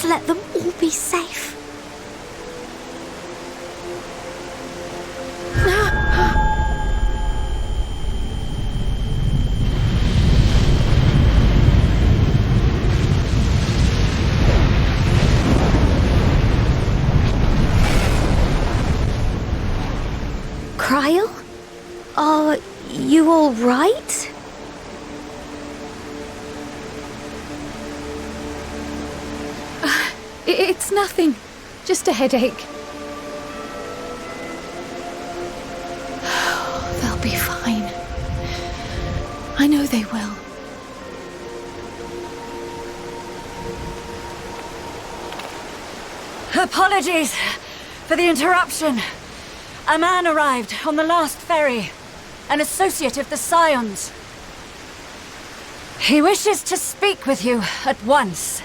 to let them all be safe. Cryle? Are you all right? It's nothing. Just a headache. They'll be fine. I know they will. Apologies for the interruption. A man arrived on the last ferry, an associate of the Scions. He wishes to speak with you at once.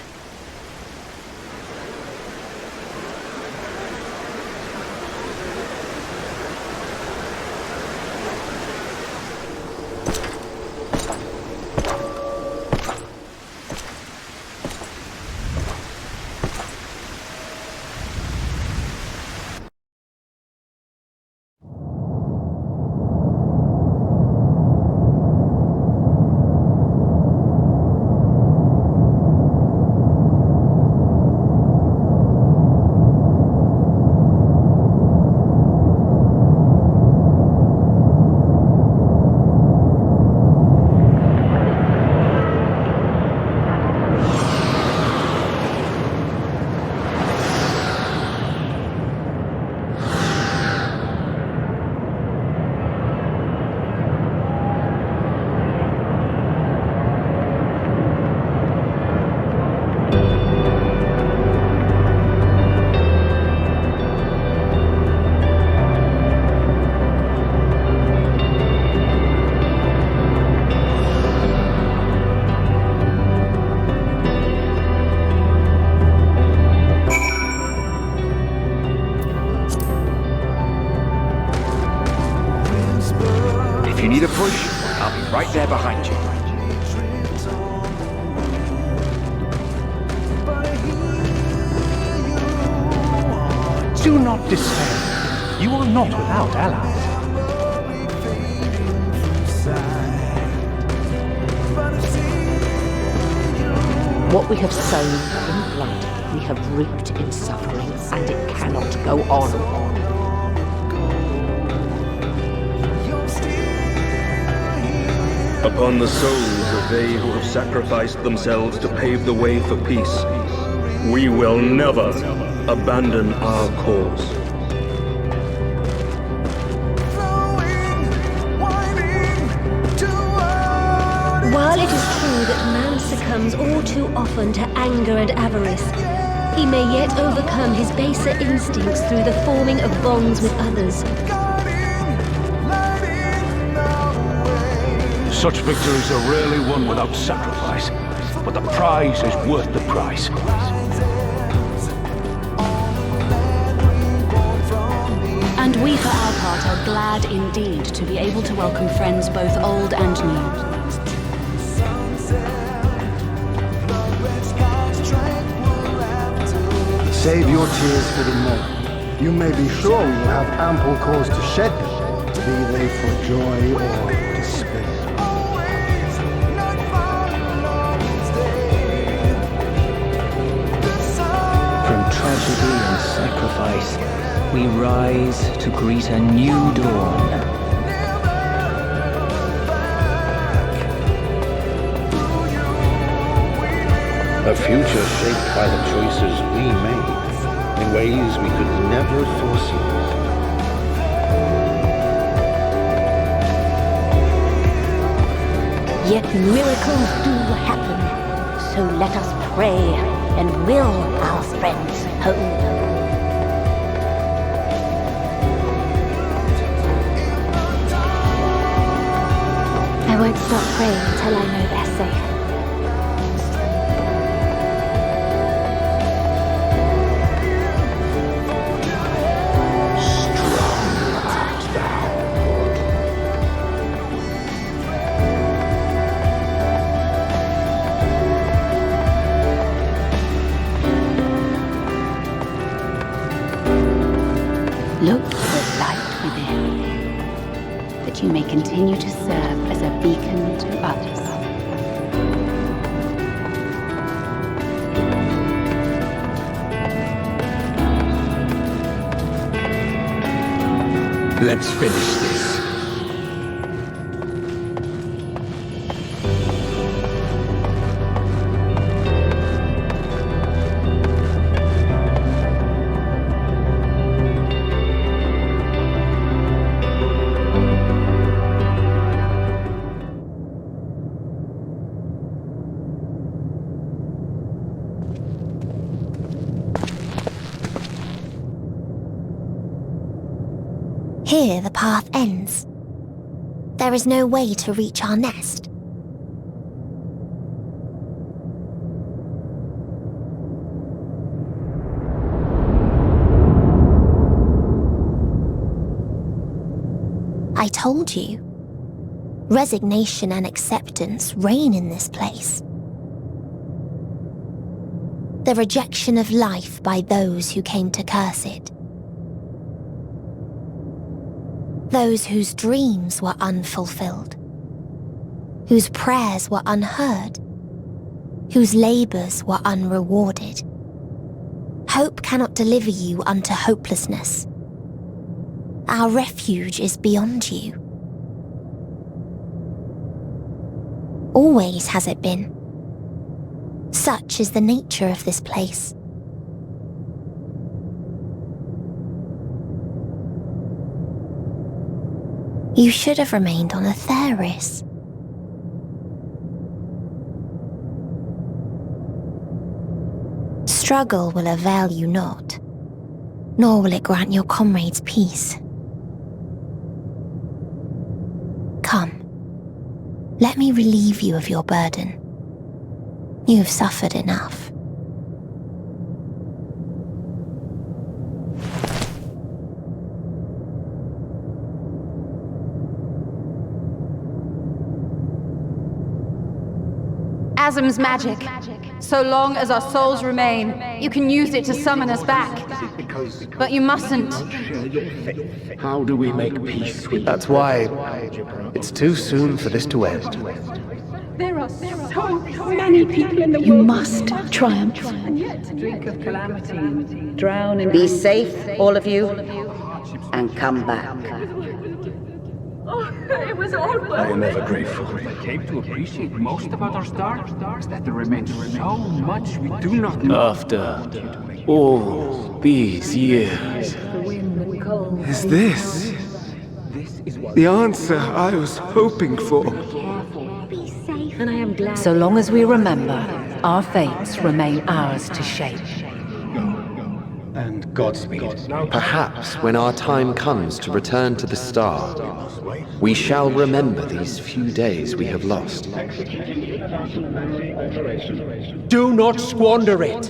If you need a push, I'll be right there behind you. Do not despair. You are not without allies. What we have sown in blood, we have reaped in suffering, and it cannot go on. Upon the souls of they who have sacrificed themselves to pave the way for peace, we will never abandon our cause. While it is true that man succumbs all too often to anger and avarice, he may yet overcome his baser instincts through the forming of bonds with others. Such victories are rarely won without sacrifice, but the prize is worth the price. And we, for our part, are glad indeed to be able to welcome friends both old and new. Save your tears for the morrow. You may be sure we will have ample cause to shed them, be they for joy or despair. From tragedy and sacrifice, we rise to greet a new dawn. A future shaped by the choices we made in ways we could never foresee. Yet miracles do happen, so let us pray and will our friends home. I won't stop praying until I know they're safe. continue to serve as a beacon to others. Let's finish this. Here the path ends. There is no way to reach our nest. I told you. Resignation and acceptance reign in this place. The rejection of life by those who came to curse it. Those whose dreams were unfulfilled, whose prayers were unheard, whose labours were unrewarded. Hope cannot deliver you unto hopelessness. Our refuge is beyond you. Always has it been. Such is the nature of this place. You should have remained on Atheris. Struggle will avail you not, nor will it grant your comrades peace. Come, let me relieve you of your burden. You have suffered enough. Azim's magic. So long as our souls remain, you can use it to summon us back. But you mustn't. How do we make peace with That's why it's too soon for this to end. There are so many people in the world. You must triumph. Drink of calamity, drown in... Be safe, all of you, and come back. It was all worth I am ever grateful. I came to appreciate most about our star is that there remains so much we do not know. After all these years, is this the answer I was hoping for? Be safe, and I am glad. So long as we remember, our fates remain ours to shape. and Godspeed. Perhaps when our time comes to return to the star, we shall remember these few days we have lost. Do not squander it.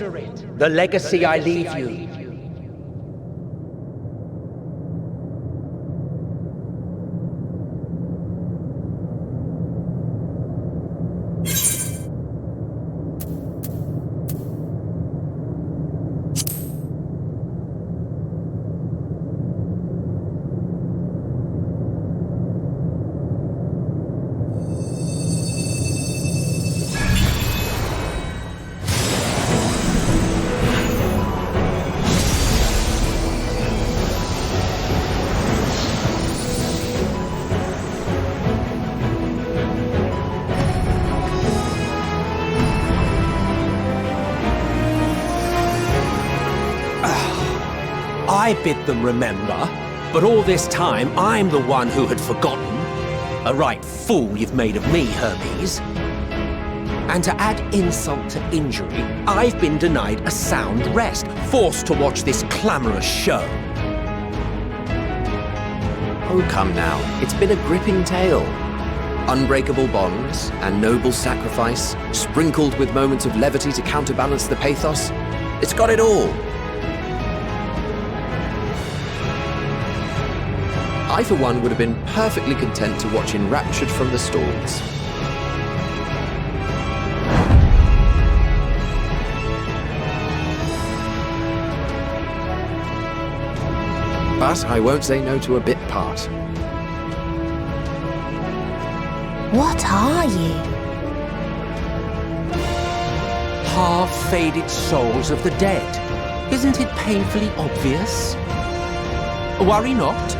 The legacy I leave you. I bid them remember, but all this time I'm the one who had forgotten. A right fool you've made of me, Hermes. And to add insult to injury, I've been denied a sound rest, forced to watch this clamorous show. Oh, come now. It's been a gripping tale. Unbreakable bonds and noble sacrifice, sprinkled with moments of levity to counterbalance the pathos. It's got it all. I, for one, would have been perfectly content to watch enraptured from the stalls. But I won't say no to a bit part. What are you? Half-faded souls of the dead. Isn't it painfully obvious? Worry not.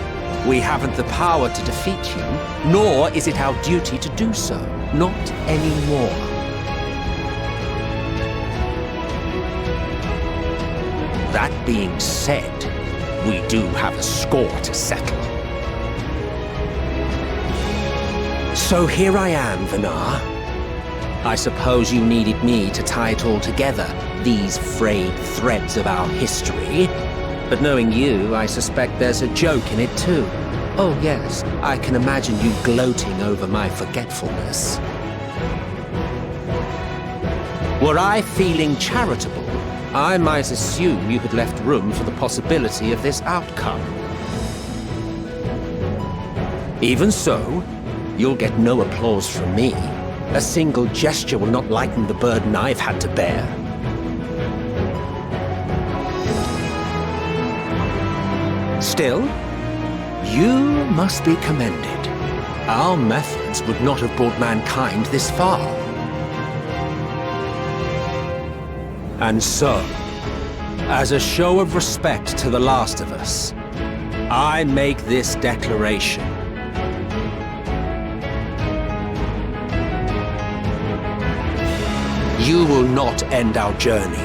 We haven't the power to defeat you, nor is it our duty to do so. Not anymore. That being said, we do have a score to settle. So here I am, Vinar. I suppose you needed me to tie it all together, these frayed threads of our history. But knowing you, I suspect there's a joke in it too. Oh yes, I can imagine you gloating over my forgetfulness. Were I feeling charitable, I might assume you had left room for the possibility of this outcome. Even so, you'll get no applause from me. A single gesture will not lighten the burden I've had to bear. Still, you must be commended. Our methods would not have brought mankind this far. And so, as a show of respect to the last of us, I make this declaration. You will not end our journey.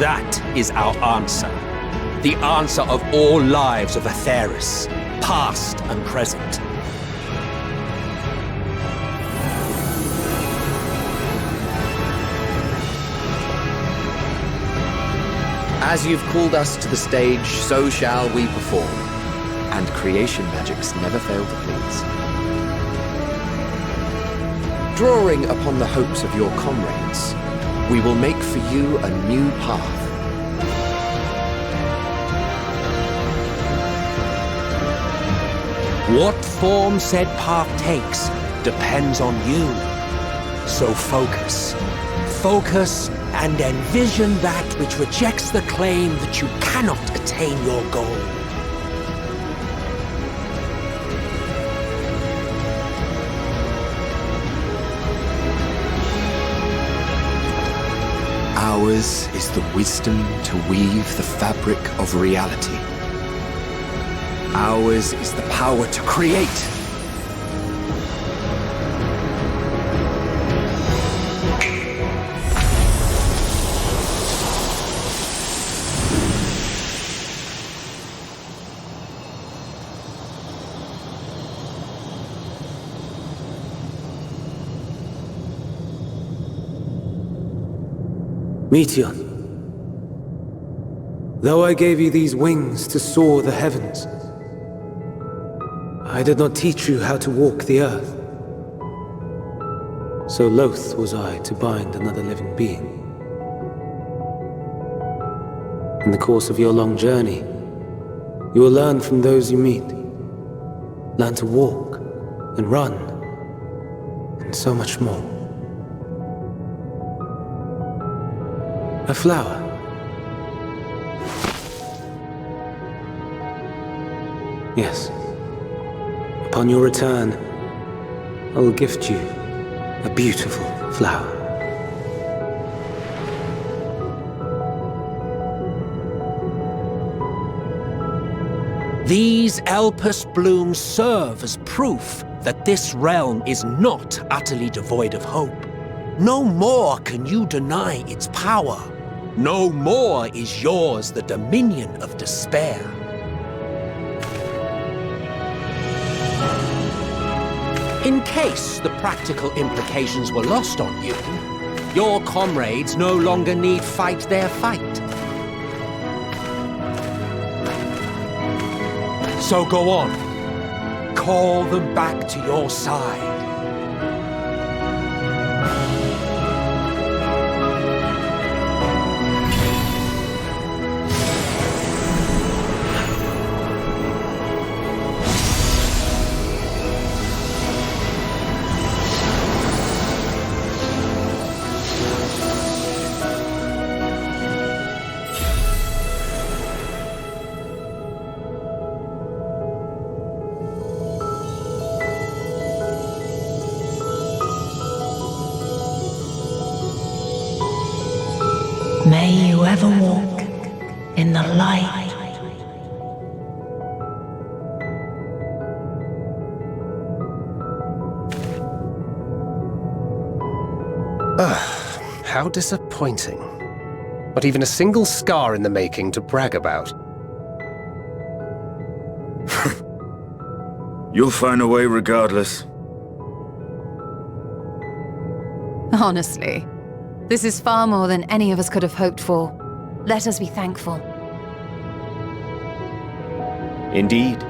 That is our answer. The answer of all lives of Atheris, past and present. As you've called us to the stage, so shall we perform. And creation magics never fail to please. Drawing upon the hopes of your comrades, we will make for you a new path. What form said path takes depends on you. So focus. Focus and envision that which rejects the claim that you cannot attain your goal. Ours is the wisdom to weave the fabric of reality. Ours is the power to create. Meteor, though I gave you these wings to soar the heavens, I did not teach you how to walk the earth. So loath was I to bind another living being. In the course of your long journey, you will learn from those you meet. Learn to walk and run, and so much more. A flower. Yes. Upon your return, I will gift you a beautiful flower. These Elpis blooms serve as proof that this realm is not utterly devoid of hope. No more can you deny its power. No more is yours the dominion of despair. In case the practical implications were lost on you, your comrades no longer need fight their fight. So go on. Call them back to your side. May you ever walk in the light. How disappointing. Not even a single scar in the making to brag about. You'll find a way regardless. Honestly, this is far more than any of us could have hoped for. Let us be thankful. Indeed.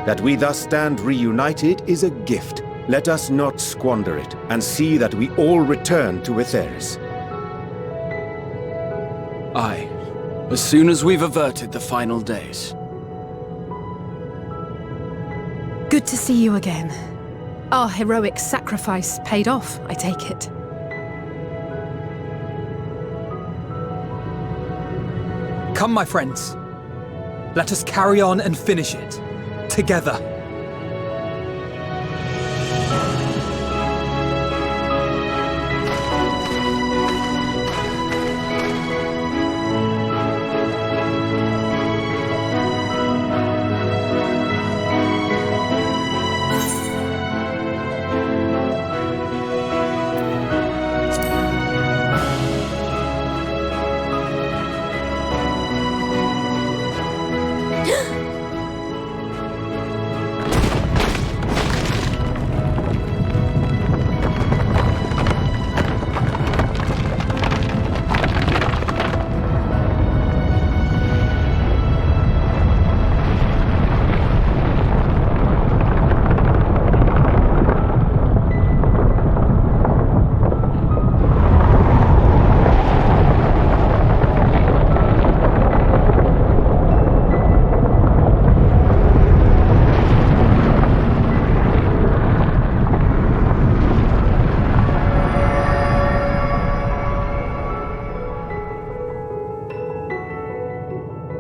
That we thus stand reunited is a gift. Let us not squander it, and see that we all return to Etheris. Aye. As soon as we've averted the final days. Good to see you again. Our heroic sacrifice paid off, I take it. Come, my friends. Let us carry on and finish it. Together.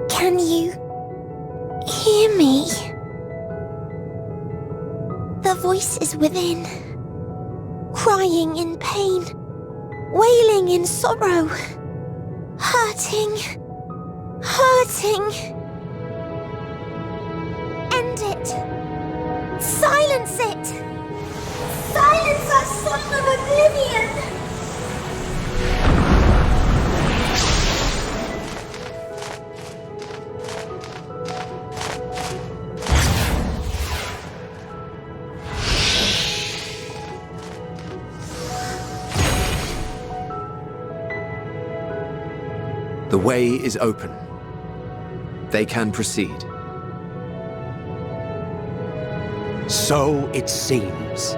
Can you hear me? The voice is within, crying in pain, wailing in sorrow, hurting. End it. Silence it. Silence our song of oblivion. The way is open. They can proceed. So it seems.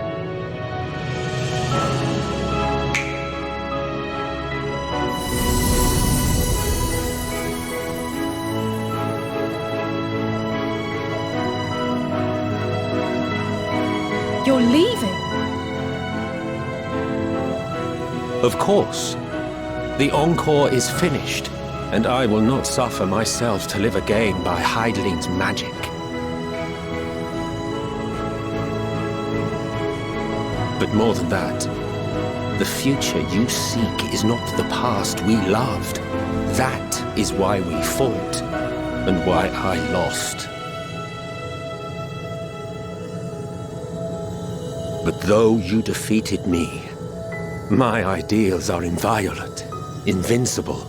You're leaving? Of course. The encore is finished, and I will not suffer myself to live again by Hydaelyn's magic. But more than that, the future you seek is not the past we loved. That is why we fought, and why I lost. But though you defeated me, my ideals are inviolate, invincible.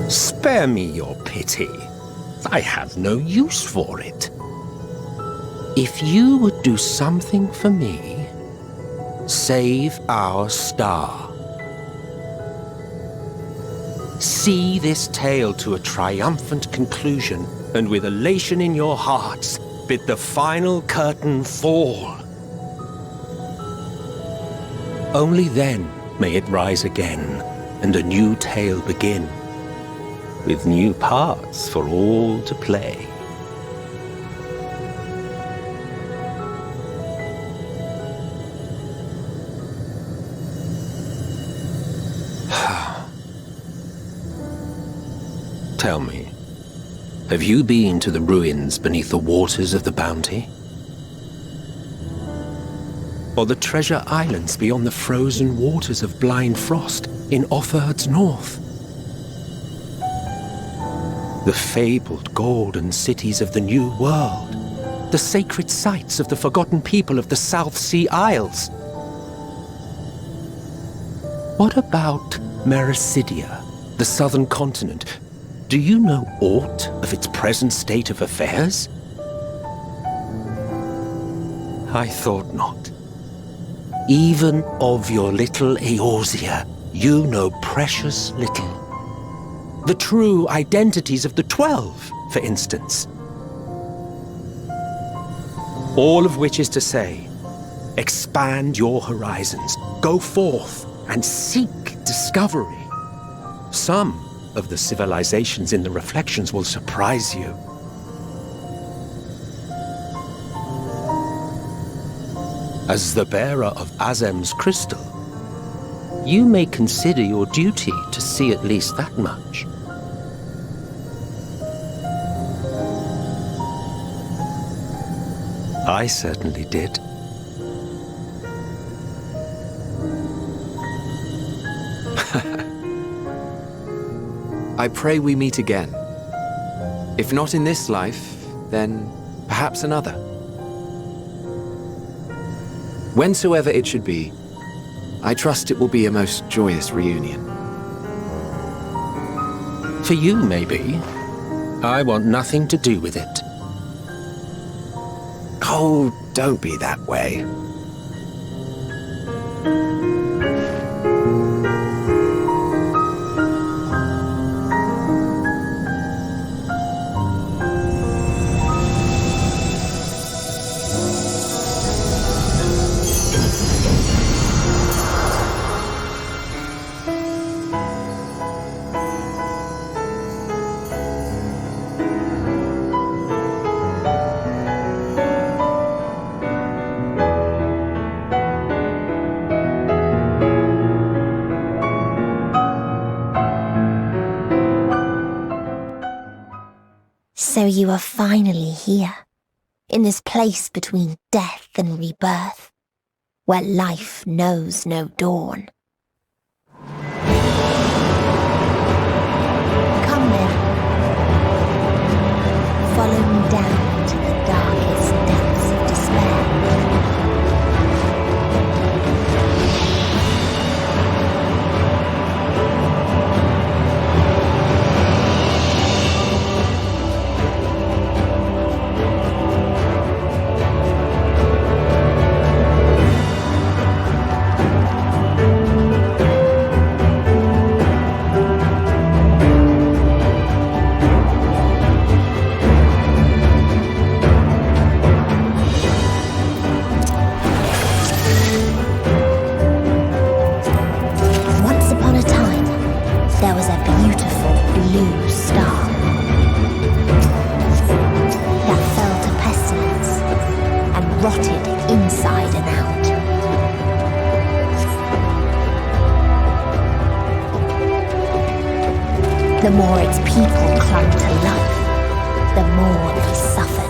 Spare me your pity. I have no use for it. If you would do something for me, save our star. See this tale to a triumphant conclusion, and with elation in your hearts, bid the final curtain fall. Only then may it rise again, and a new tale begin, with new parts for all to play. Tell me, Have you been to the ruins beneath the waters of the Bounty? Or the treasure islands beyond the frozen waters of Blind Frost in Offerd's north? The fabled golden cities of the New World, the sacred sites of the forgotten people of the South Sea Isles. What about Mericidia, the southern continent? Do you know aught of its present state of affairs? I thought not. Even of your little Eorzea, you know precious little. The true identities of the 12, for instance. All of which is to say, expand your horizons, go forth and seek discovery. Some of the civilizations in the reflections will surprise you. As the bearer of Azem's crystal, you may consider your duty to see at least that much. I certainly did. I pray we meet again. If not in this life, then perhaps another. Whensoever it should be, I trust it will be a most joyous reunion. For you, maybe. I want nothing to do with it. Oh, don't be that way. So you are finally here, in this place between death and rebirth, where life knows no dawn. Come then, follow me down to the darkest depths of despair. The more its people clung to life, the more they suffered.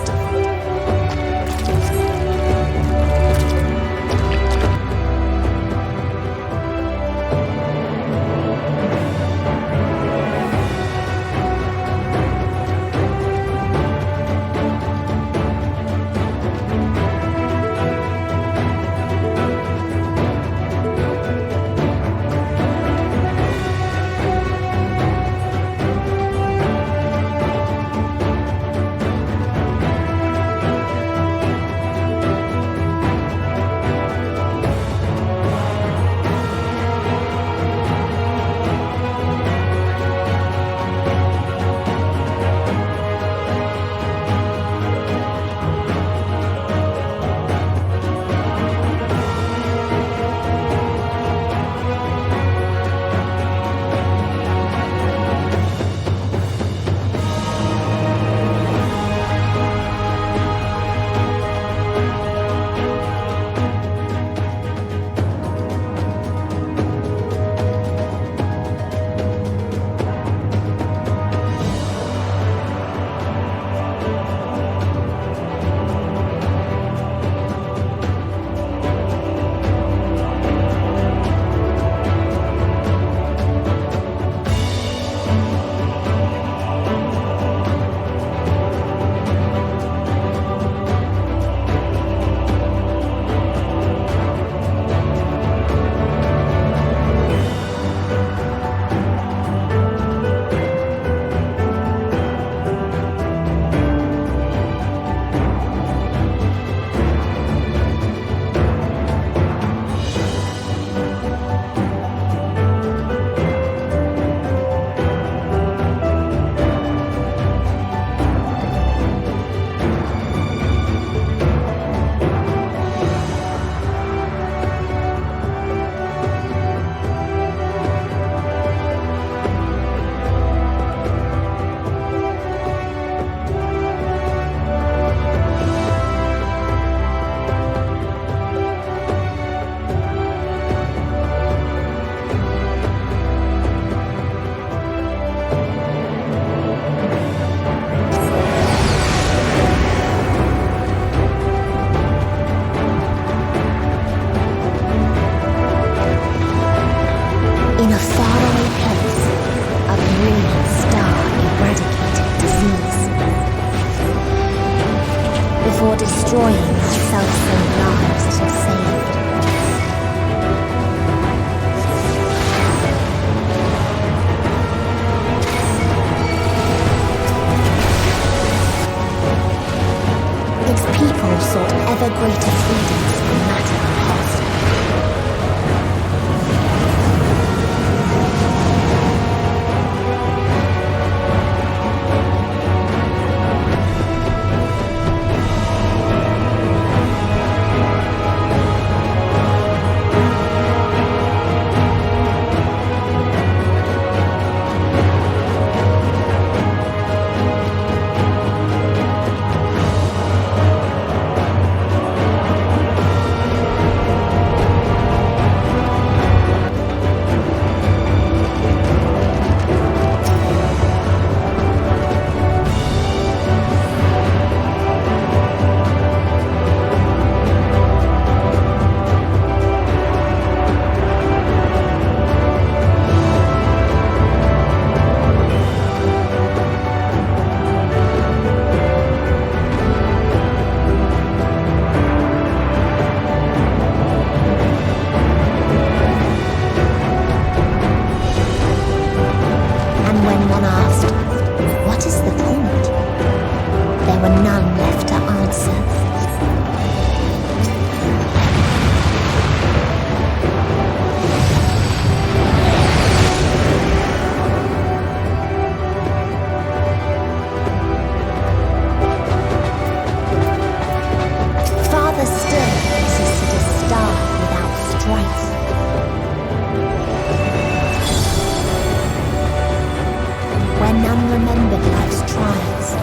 where none remembered life's trials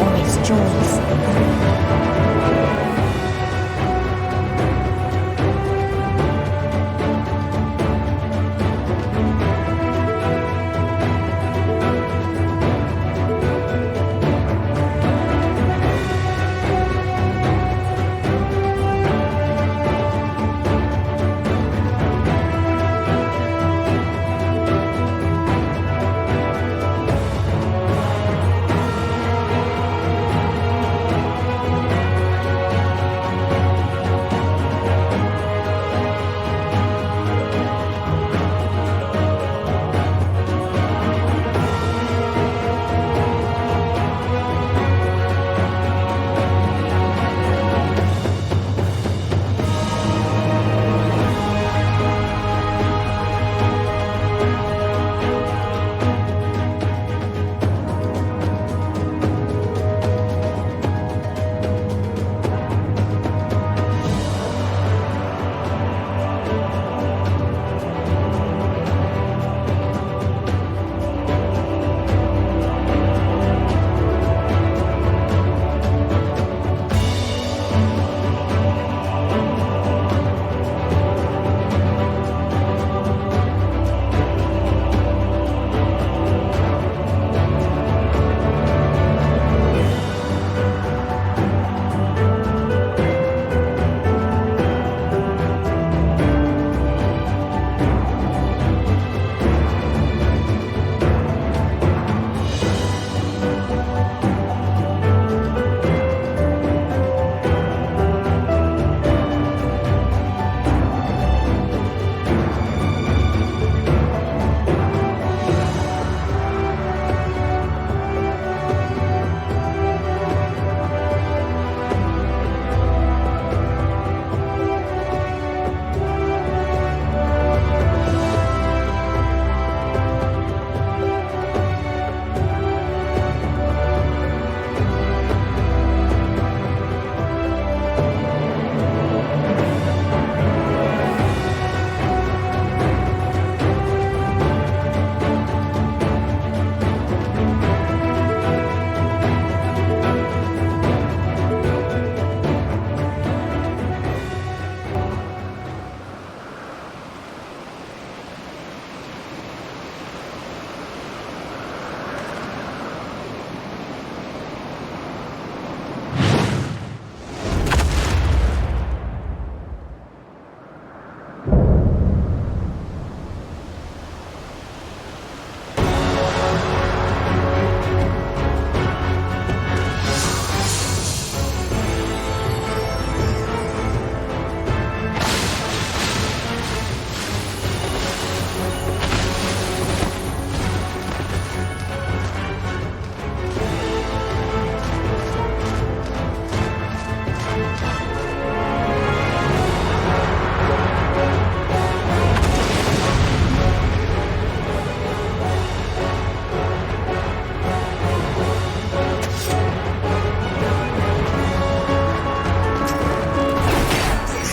or its joys.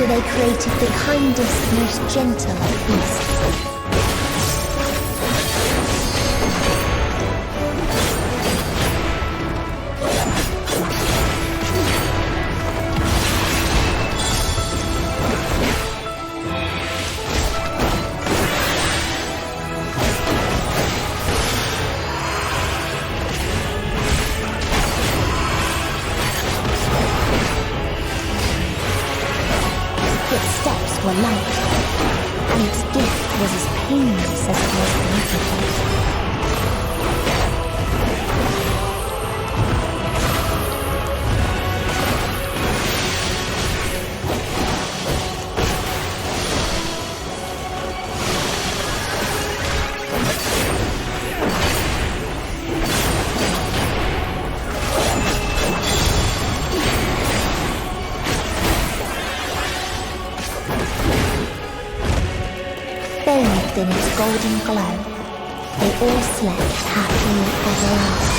So they created the kindest, most gentle of beasts. Were light, and its gift was as painless as it was beautiful. Bathed in its golden glow, they all slept happily ever after.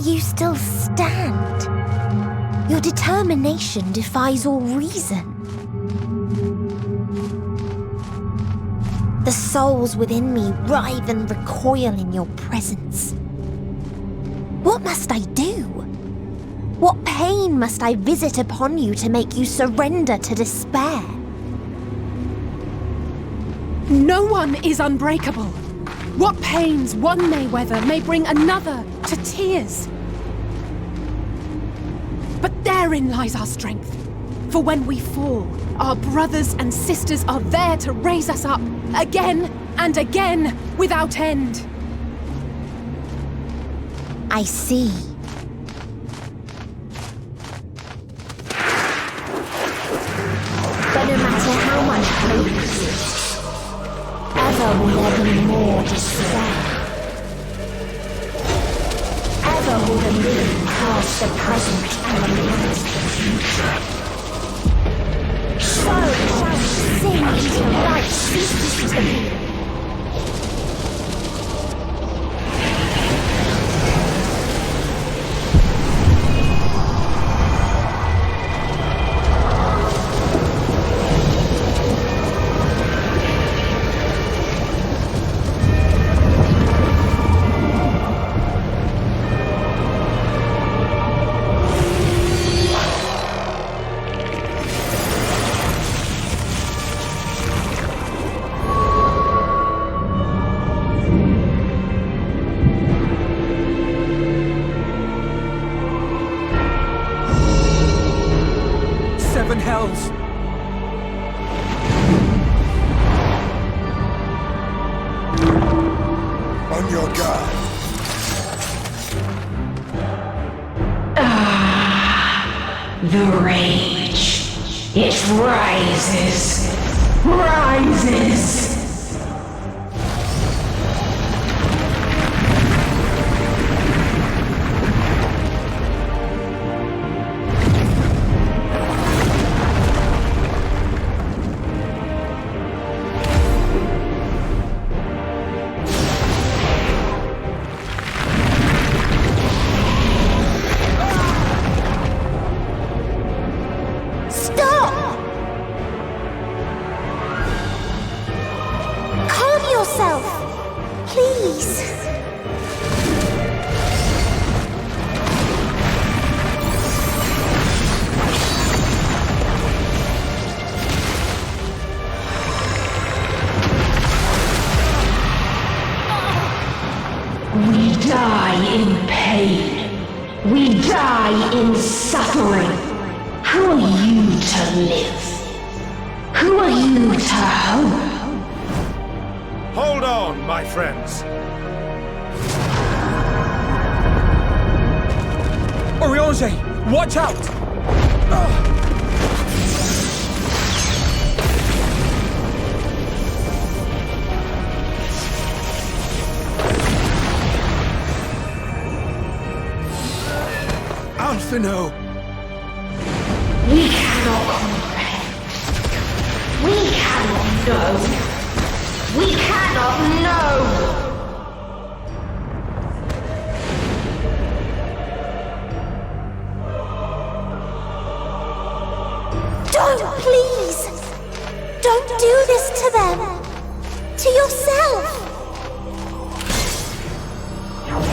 But you still stand. Your determination defies all reason. The souls within me writhe and recoil in your presence. What must I do? What pain must I visit upon you to make you surrender to despair? No one is unbreakable. What pains one may weather may bring another to tears. But therein lies our strength. For when we fall, our brothers and sisters are there to raise us up again and again without end. I see. But no matter how much hope exists, ever will there be more despair. Ever will the living cast the present and the past the future. So shall we sing until life ceases to be. 7 hells! On your guard. The rage. It rises. Rises. We die in pain. We die in suffering. Who are you to live? Who are you to hope? Hold on, my friends. Oriange, watch out! Alphino! We cannot comprehend. We cannot know. We cannot know! Don't, please! Don't do this to them! To yourself!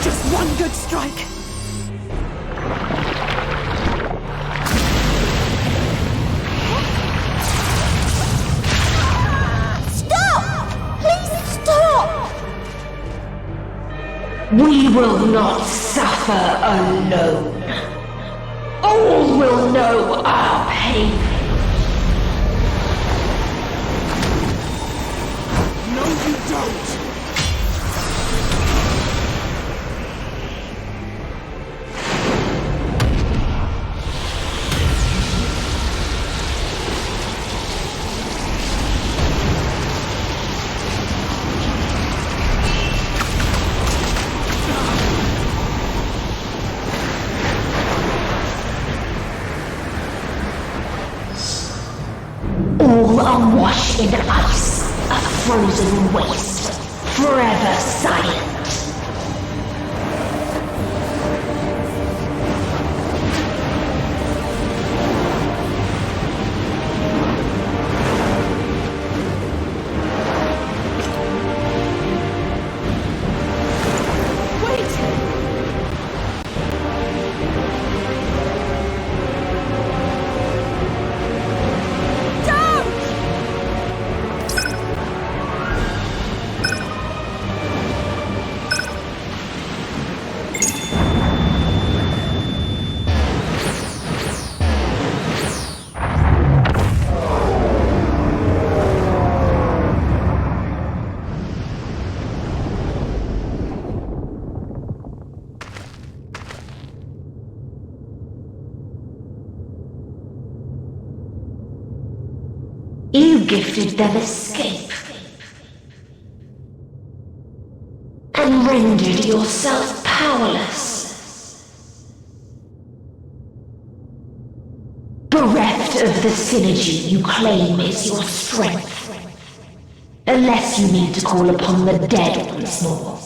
Just one good strike! We will not suffer alone. All will know our pain. No, you don't! All awash in ice, a frozen waste, forever silent. gifted them escape. And rendered yourself powerless. Bereft of the synergy you claim is your strength. Unless you need to call upon the dead once more.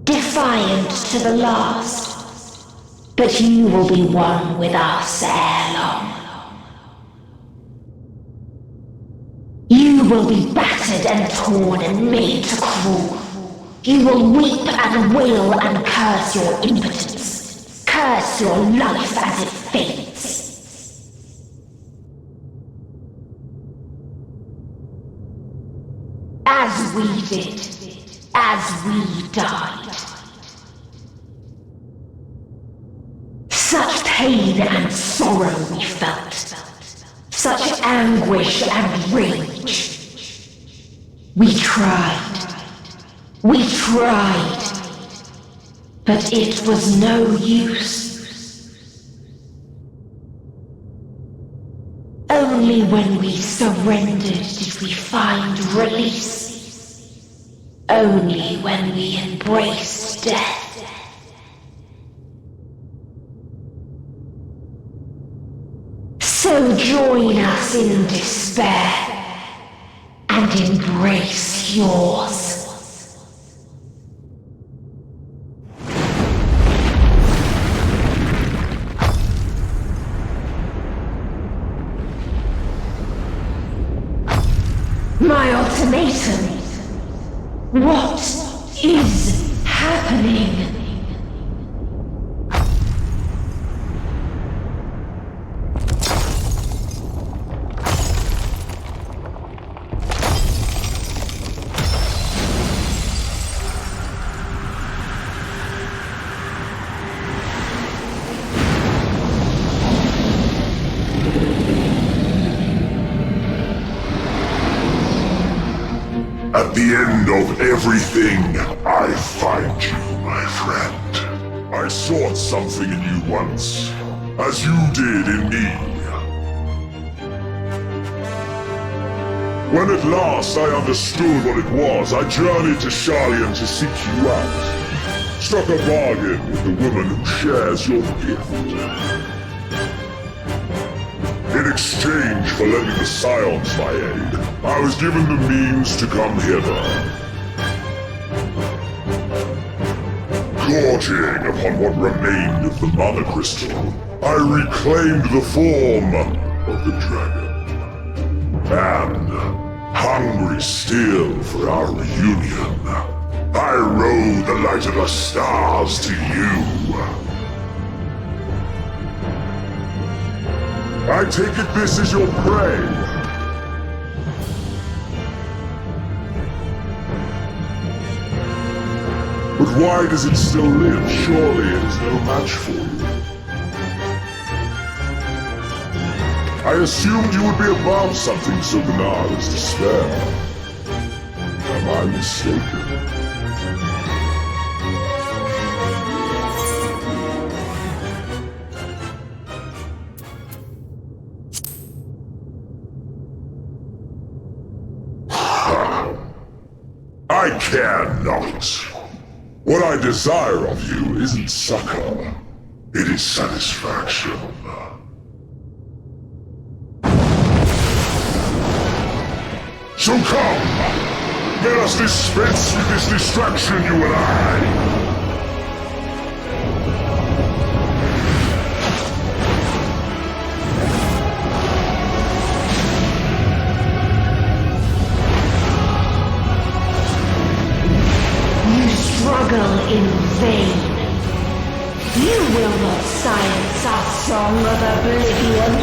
Defiant to the last, but you will be one with us ere long. You will be battered and torn and made to crawl. You will weep and wail and curse your impotence. Curse your life as it fades. As we did, as we died. Such pain and sorrow we felt. Such anguish and rage. We tried. We tried. But it was no use. Only when we surrendered did we find release. Only when we embraced death. So join us in despair and embrace yours. My ultimatum. What is happening? At the end of everything, I find you, my friend. I sought something in you once, as you did in me. When at last I understood what it was, I journeyed to Sharlayan to seek you out. Struck a bargain with the woman who shares your gift. In exchange for lending the Scions my aid, I was given the means to come hither. Gorging upon what remained of the Mother Crystal, I reclaimed the form of the dragon. And, hungry still for our reunion, I rode the light of the stars to you. I take it this is your prey. But why does it still live? Surely it is no match for you. I assumed you would be above something so banal as despair. Am I mistaken? I care not. What I desire of you isn't succor, it is satisfaction. So come, let us dispense with this distraction, you and I. Struggle in vain. You will not silence our song of oblivion.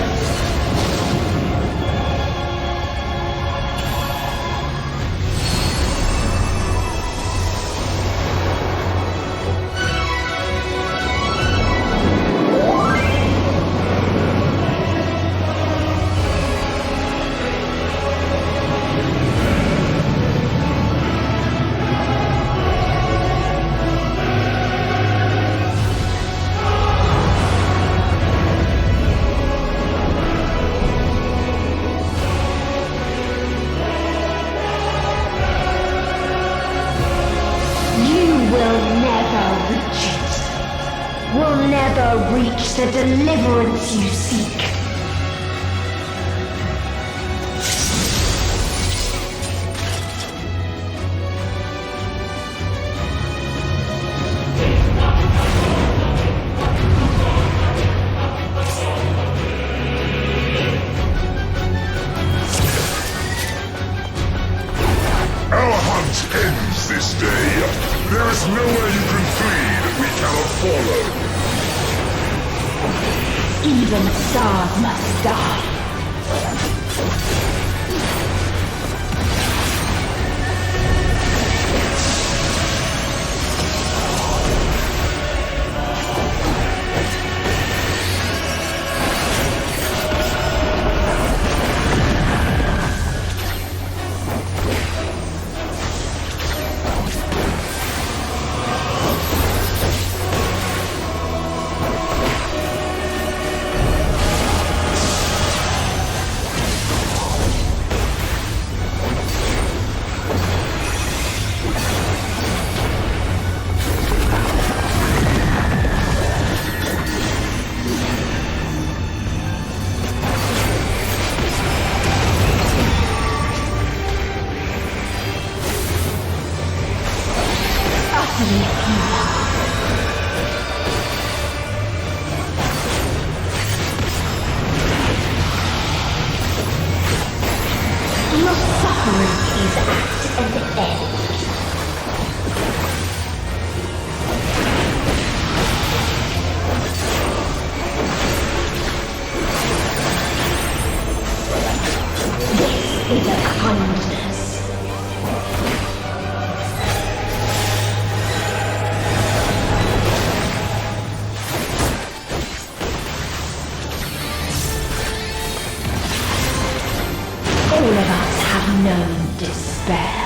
never reach the deliverance you seek. Our hunt ends this day. There is nowhere you can flee that we cannot follow. Even stars must die. Your suffering is at an end. This is a kindness. All of us have known despair.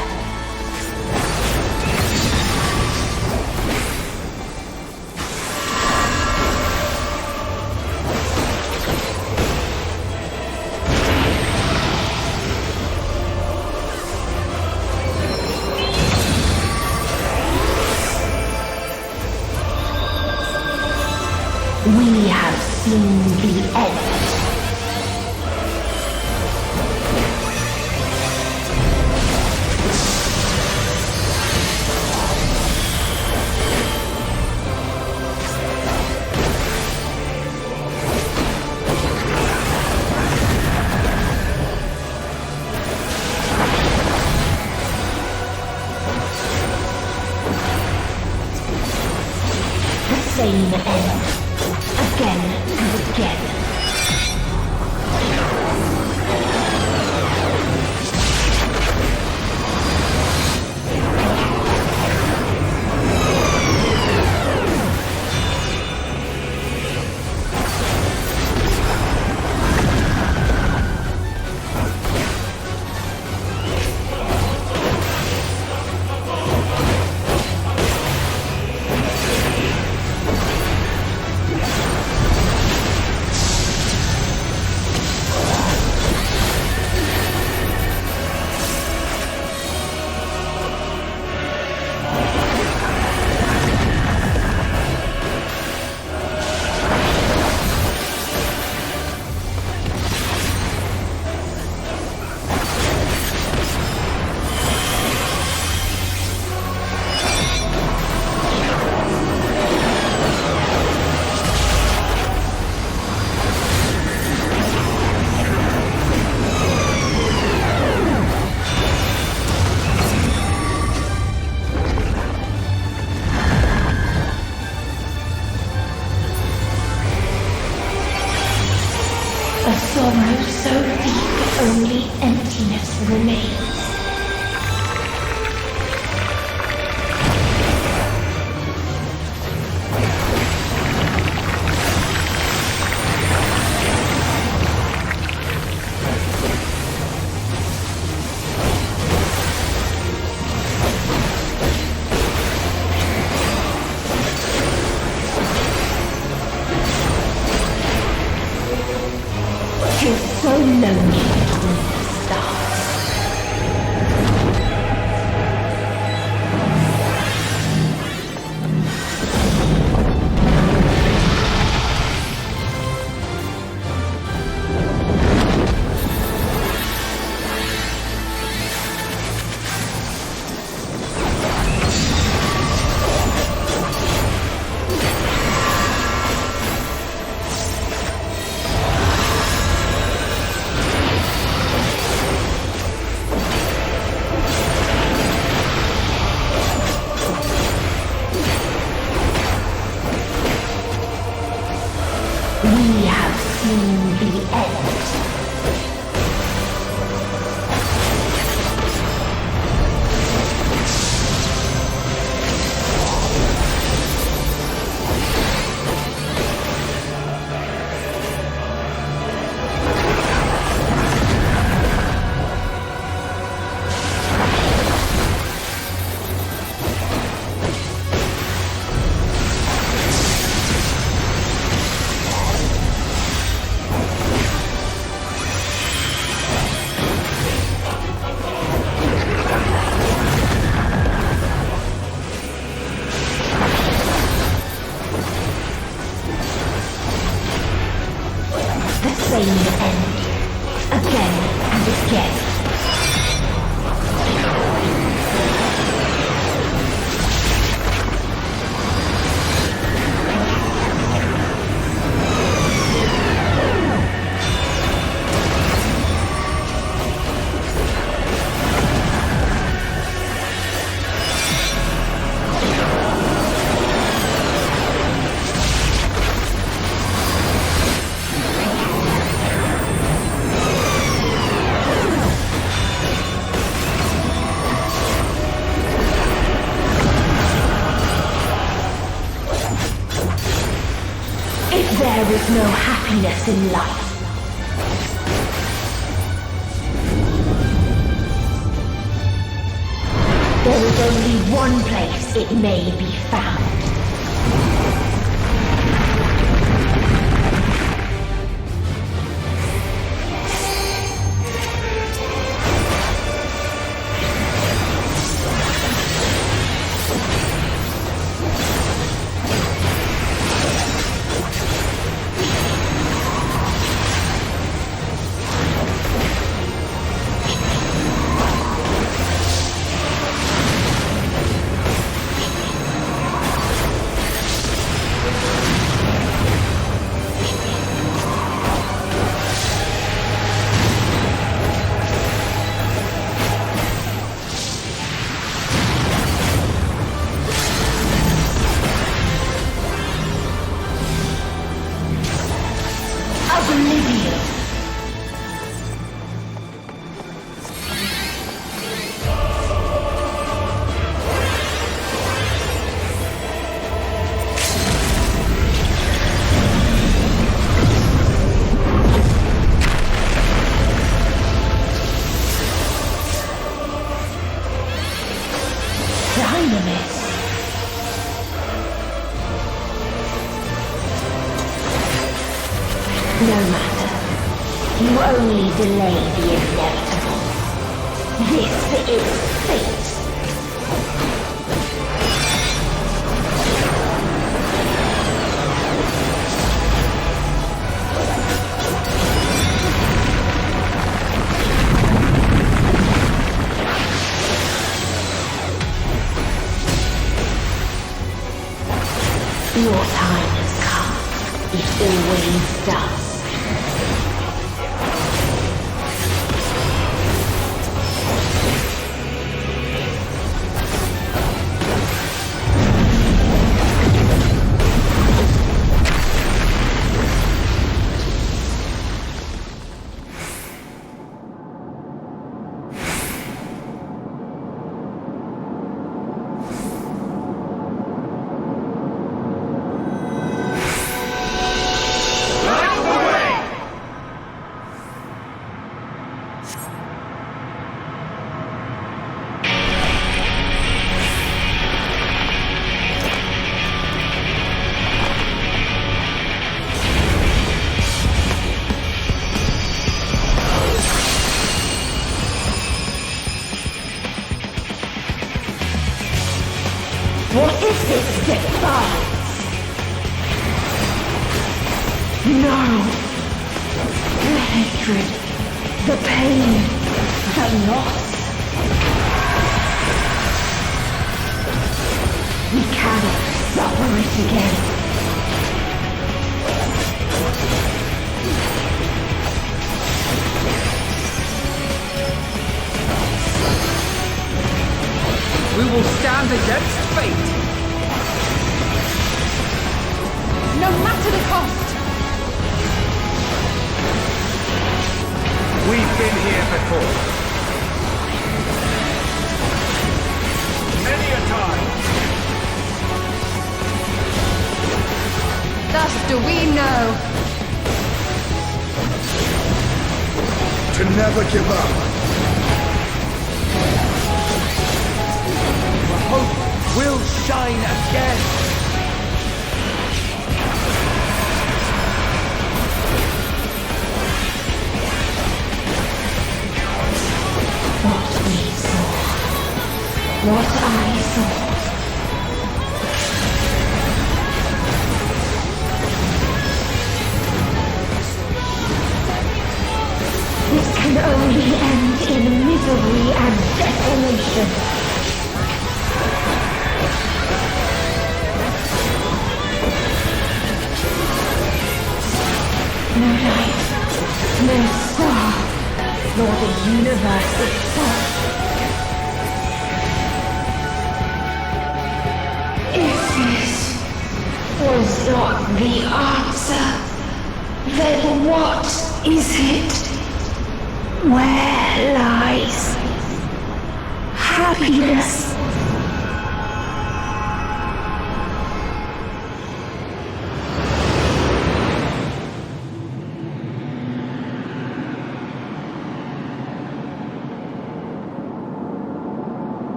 We have seen the end. The same end, again and again. is no happiness in life. There is only one place it may be found. No matter. You only delay the inevitable. This is fate. Your time has come. It always does. What is this defiance? No! The hatred, the pain, the loss. We cannot suffer it again. We will stand against fate. No matter the cost. We've been here before. Many a time. Thus do we know. To never give up. Hope will shine again. What we saw, what I saw. This can only end in misery and desolation. No light, no star, nor the universe itself. If this was not the answer, then what is it? Where lies happiness?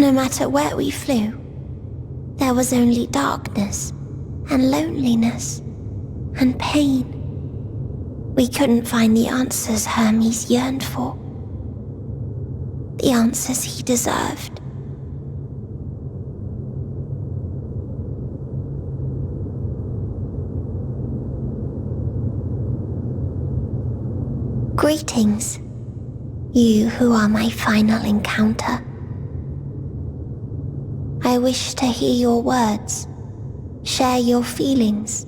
No matter where we flew, there was only darkness and loneliness and pain. We couldn't find the answers Hermes yearned for. The answers he deserved. Greetings, you who are my final encounter. I wish to hear your words, share your feelings,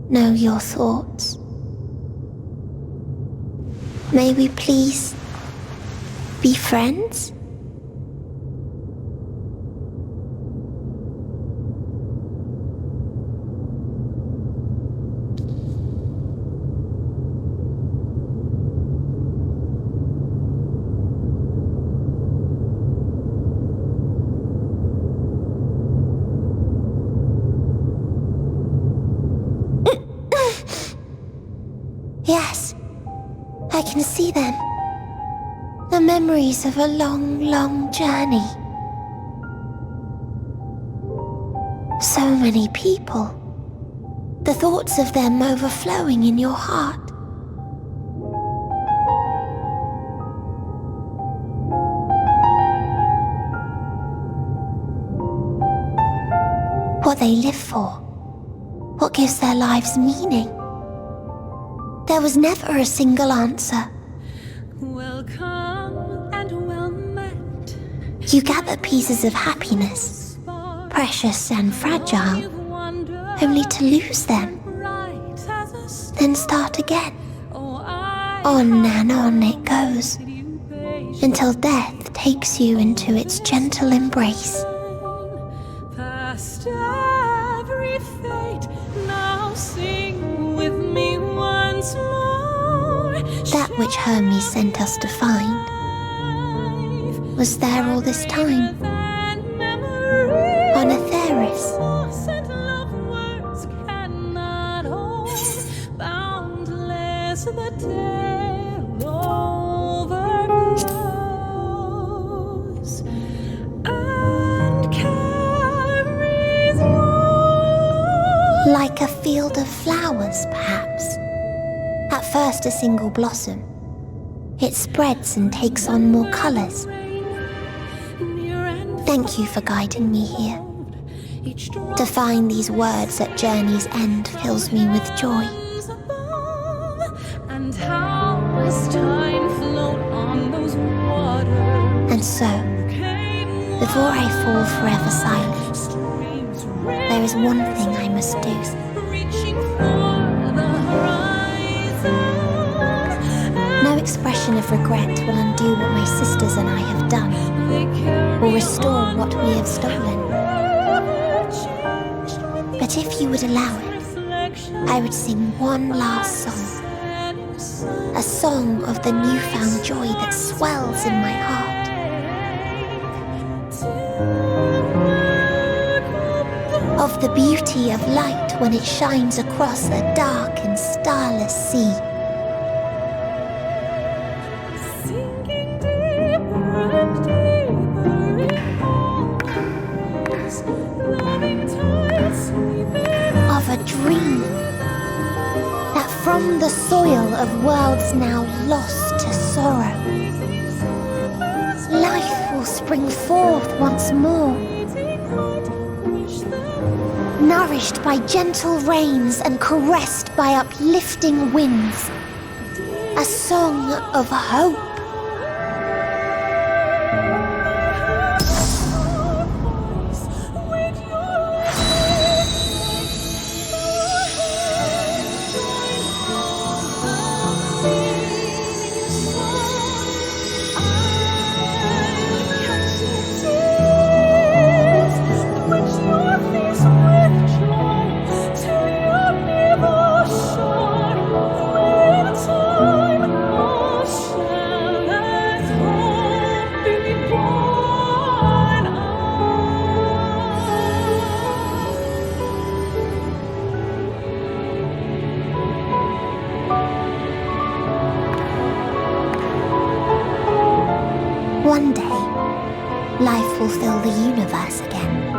know your thoughts. May we please be friends? Yes, I can see them. The memories of a long, long journey. So many people. The thoughts of them overflowing in your heart. What they live for. What gives their lives meaning. There was never a single answer. Welcome and well met. You gather pieces of happiness, precious and fragile, only to lose them, then start again. On and on it goes, until death takes you into its gentle embrace. Past every fate, now sing with me once more. That which Hermes sent us to find was there all this time, on Etheris. Boundless the tale overflows and carries on. Like a field of flowers, perhaps. At first a single blossom, it spreads and takes on more colours. Thank you for guiding me here. To find these words at journey's end fills me with joy. And how has time flown on those waters? And so, before I fall forever silent, there is one thing I must do. Reaching for the horizon. No expression of regret will undo what my sisters and I have done, or restore what we have stolen. But if you would allow it, I would sing one last song. A song of the newfound joy that swells in my heart. Of the beauty of light when it shines across a dark and starless sea. Sinking deeper and deeper in arms, loving tides sweeping Of a dream that from the soil of worlds now lost to sorrow, life will spring forth once more, nourished by gentle rains and caressed by uplifting winds. A song of hope. One day, life will fill the universe again.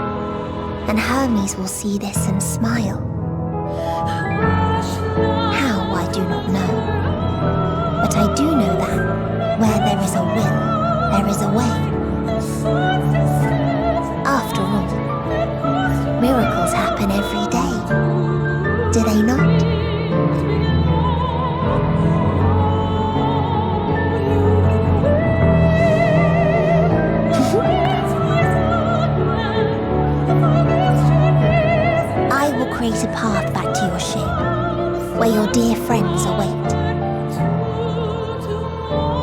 And Hermes will see this and smile. How, I do not know. But I do know that where there is a will, there is a way. After all, miracles happen every day. Do they not? I will create a path back to your ship, where your dear friends await.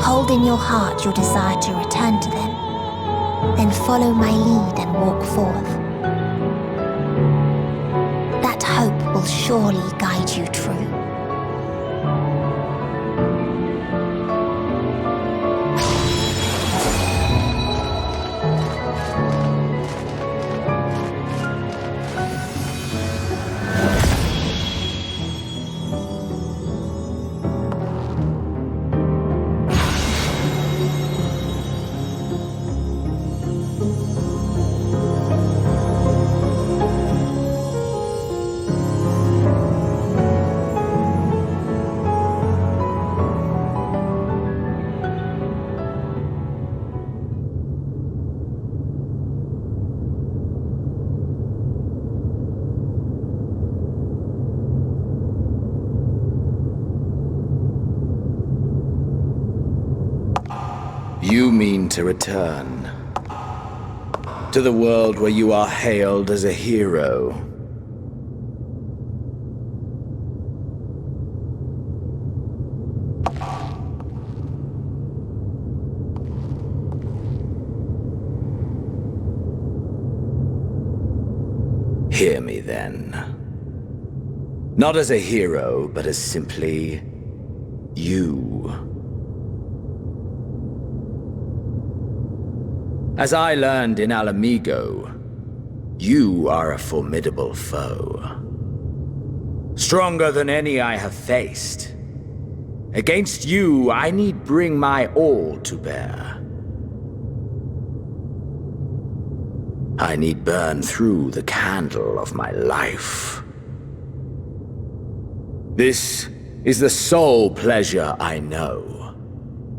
Hold in your heart your desire to return to them, then follow my lead and walk forth. That hope will surely guide you true. You mean to return to the world where you are hailed as a hero. Hear me then. Not as a hero, but as simply you. As I learned in Alamigo, you are a formidable foe. Stronger than any I have faced. Against you, I need bring my all to bear. I need burn through the candle of my life. This is the sole pleasure I know,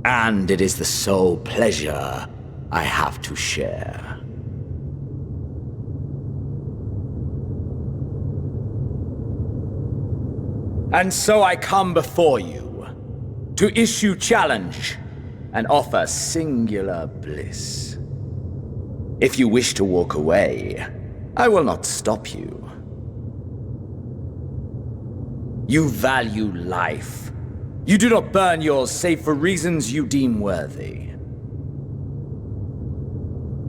and it is the sole pleasure I have to share. And so I come before you to issue challenge and offer singular bliss. If you wish to walk away, I will not stop you. You value life. You do not burn yours save for reasons you deem worthy.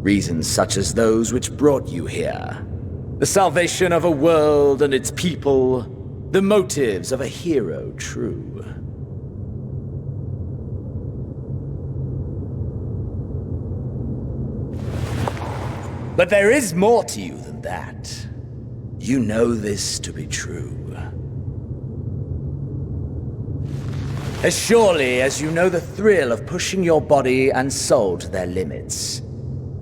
Reasons such as those which brought you here. The salvation of a world and its people. The motives of a hero true. But there is more to you than that. You know this to be true. As surely as you know the thrill of pushing your body and soul to their limits.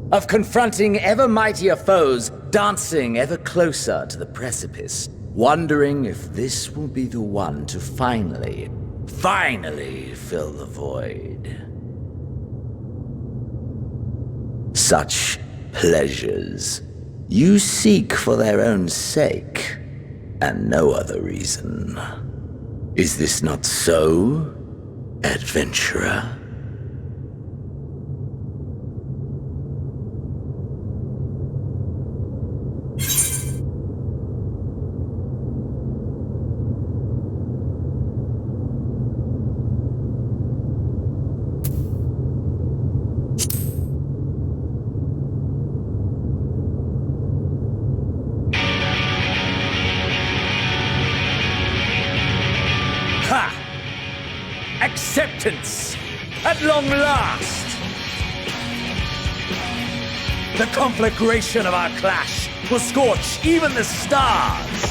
Of confronting ever mightier foes, dancing ever closer to the precipice, wondering if this will be the one to finally fill the void. Such pleasures you seek for their own sake, and no other reason. Is this not so, adventurer? Acceptance, at long last! The conflagration of our clash will scorch even the stars!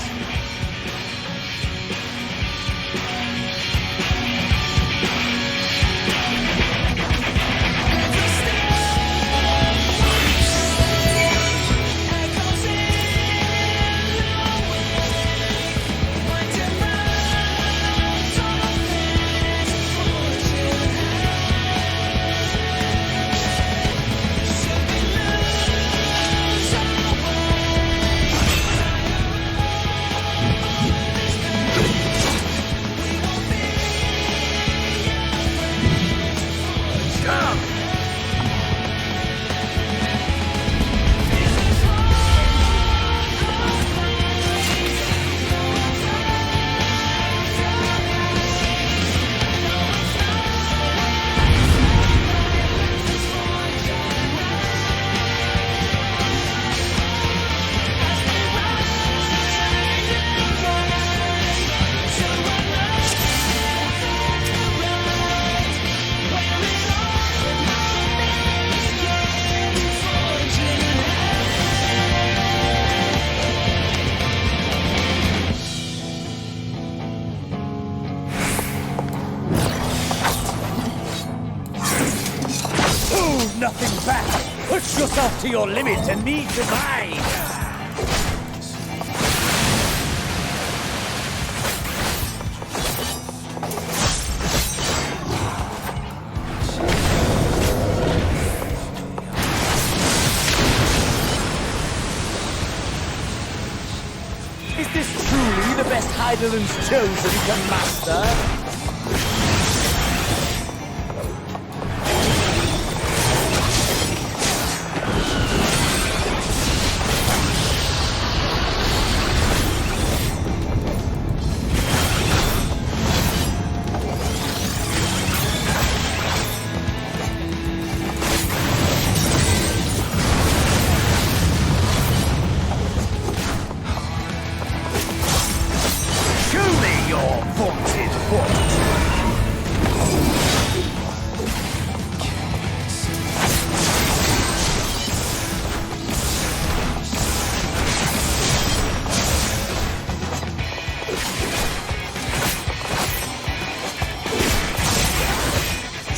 nothing back. Push yourself to your limit and me to mine. Is this truly the best Heideland's chosen to master?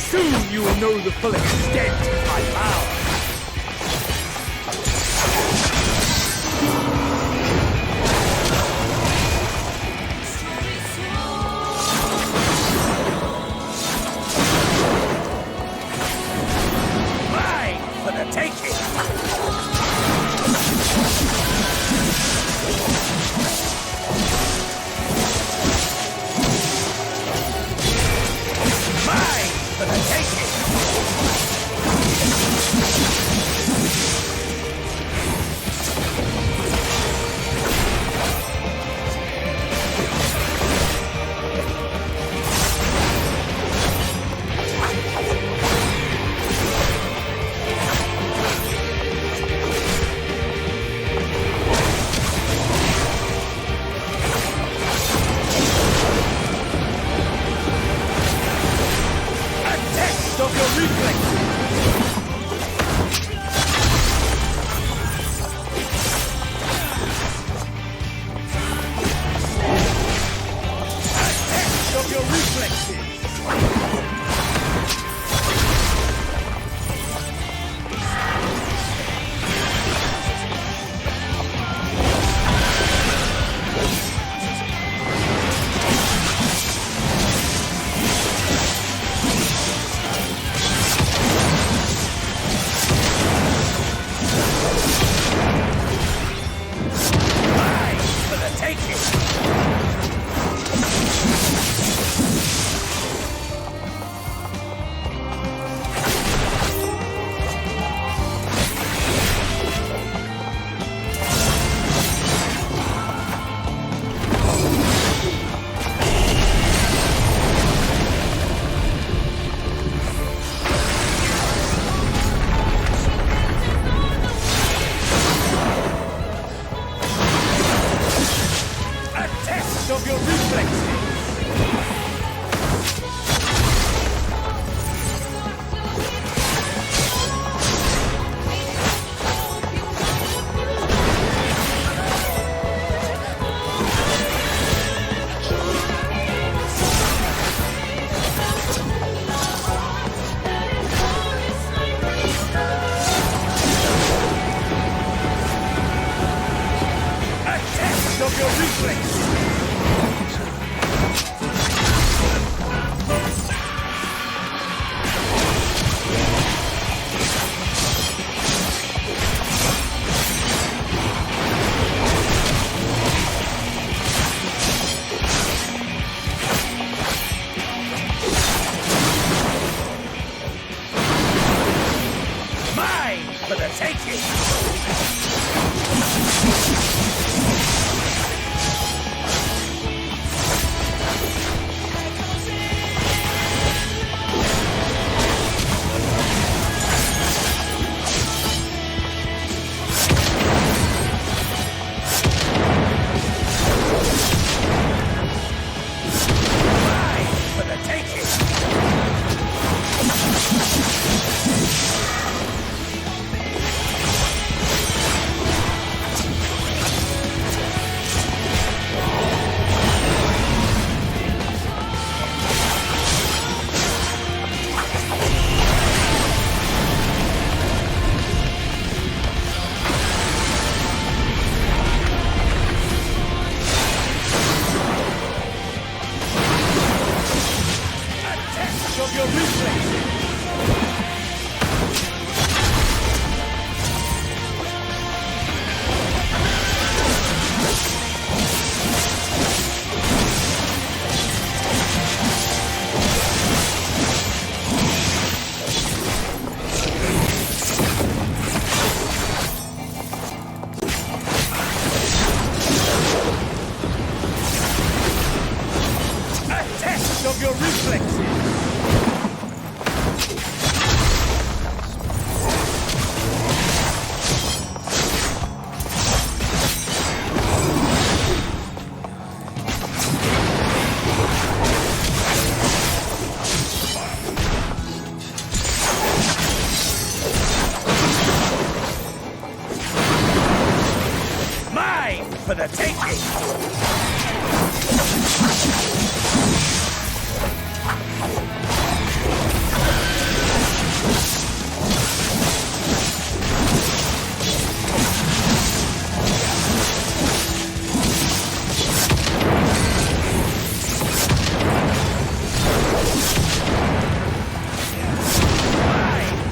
Soon you will know the full extent of my power. Mine for the taking! For the taking! Of your reflex! for the taking!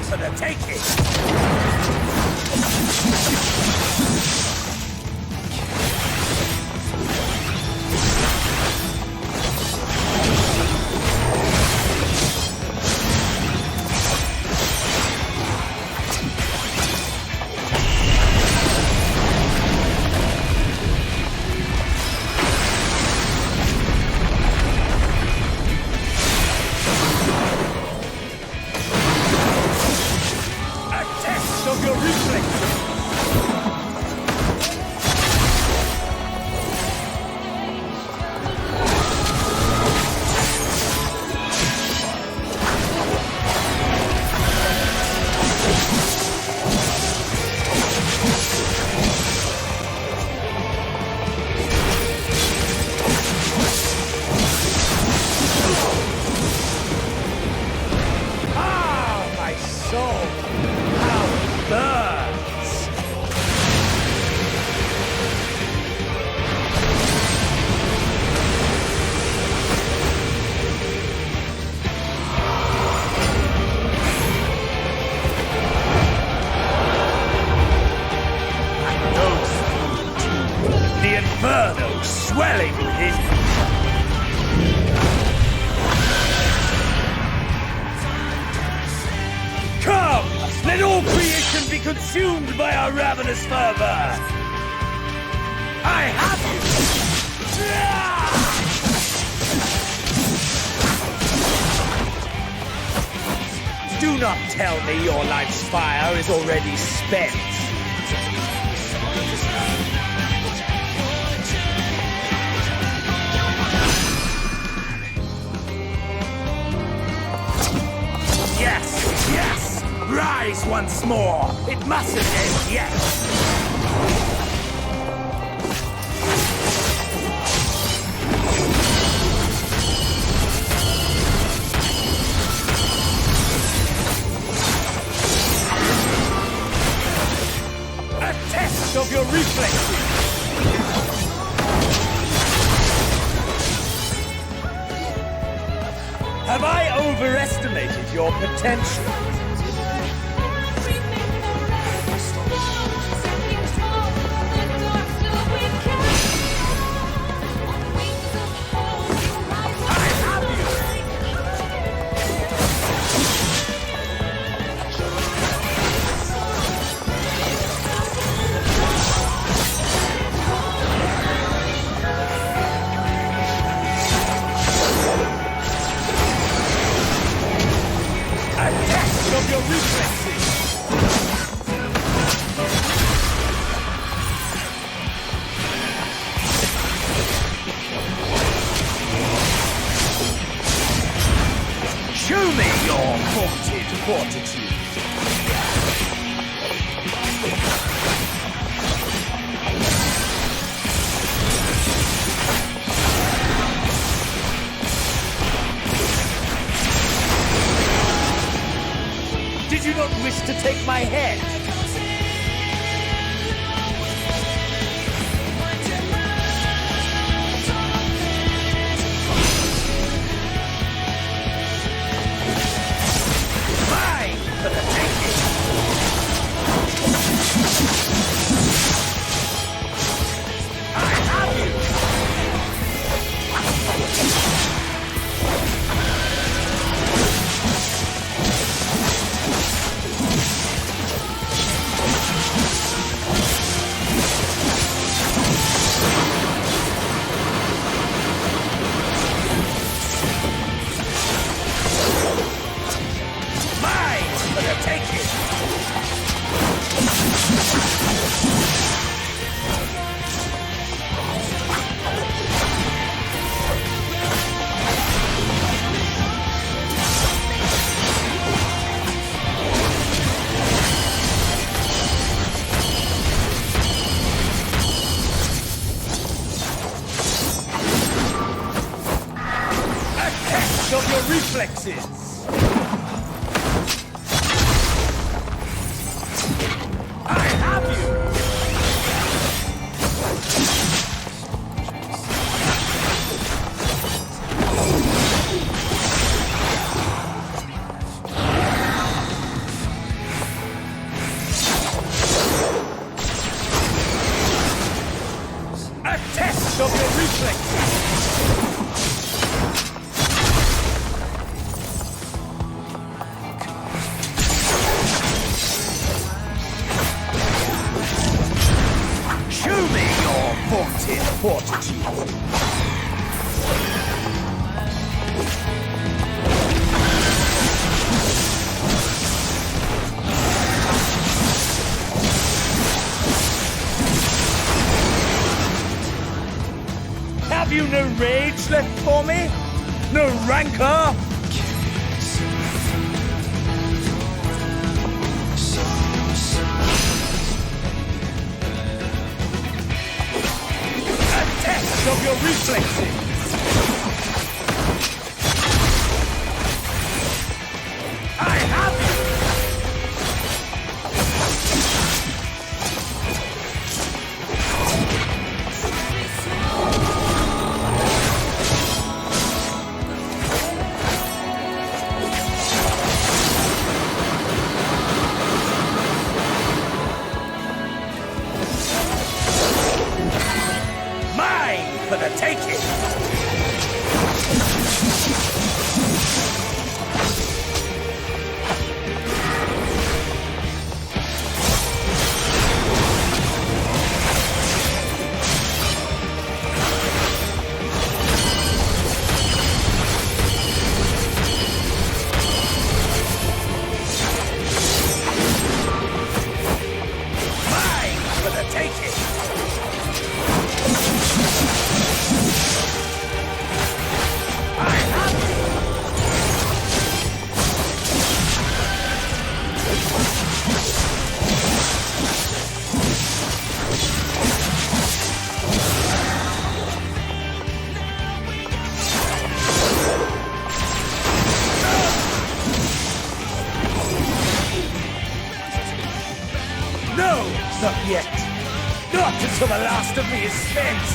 For the taking! Of your reflexes! Ah, my soul! Burns! And those the inferno swelling within me. Come! Let all creation be consumed by our ravenous fervor! I have you! Do not tell me your life's fire is already spent. Yes! Yes! Rise once more! It mustn't end yet! A test of your reflexes! Have I overestimated your potential? Of your reflexes! Show me your vaunted fortitude! Did you not wish to take my head? Mine for the taking! I have you! forces! I have you! A test of your reflexes! Show me your vaunted fortitude! Have you no rage left for me? No rancor? A test of your reflexes! I have you! For the taking! Mine for the taking! No, not yet. Not until the last of me is spent.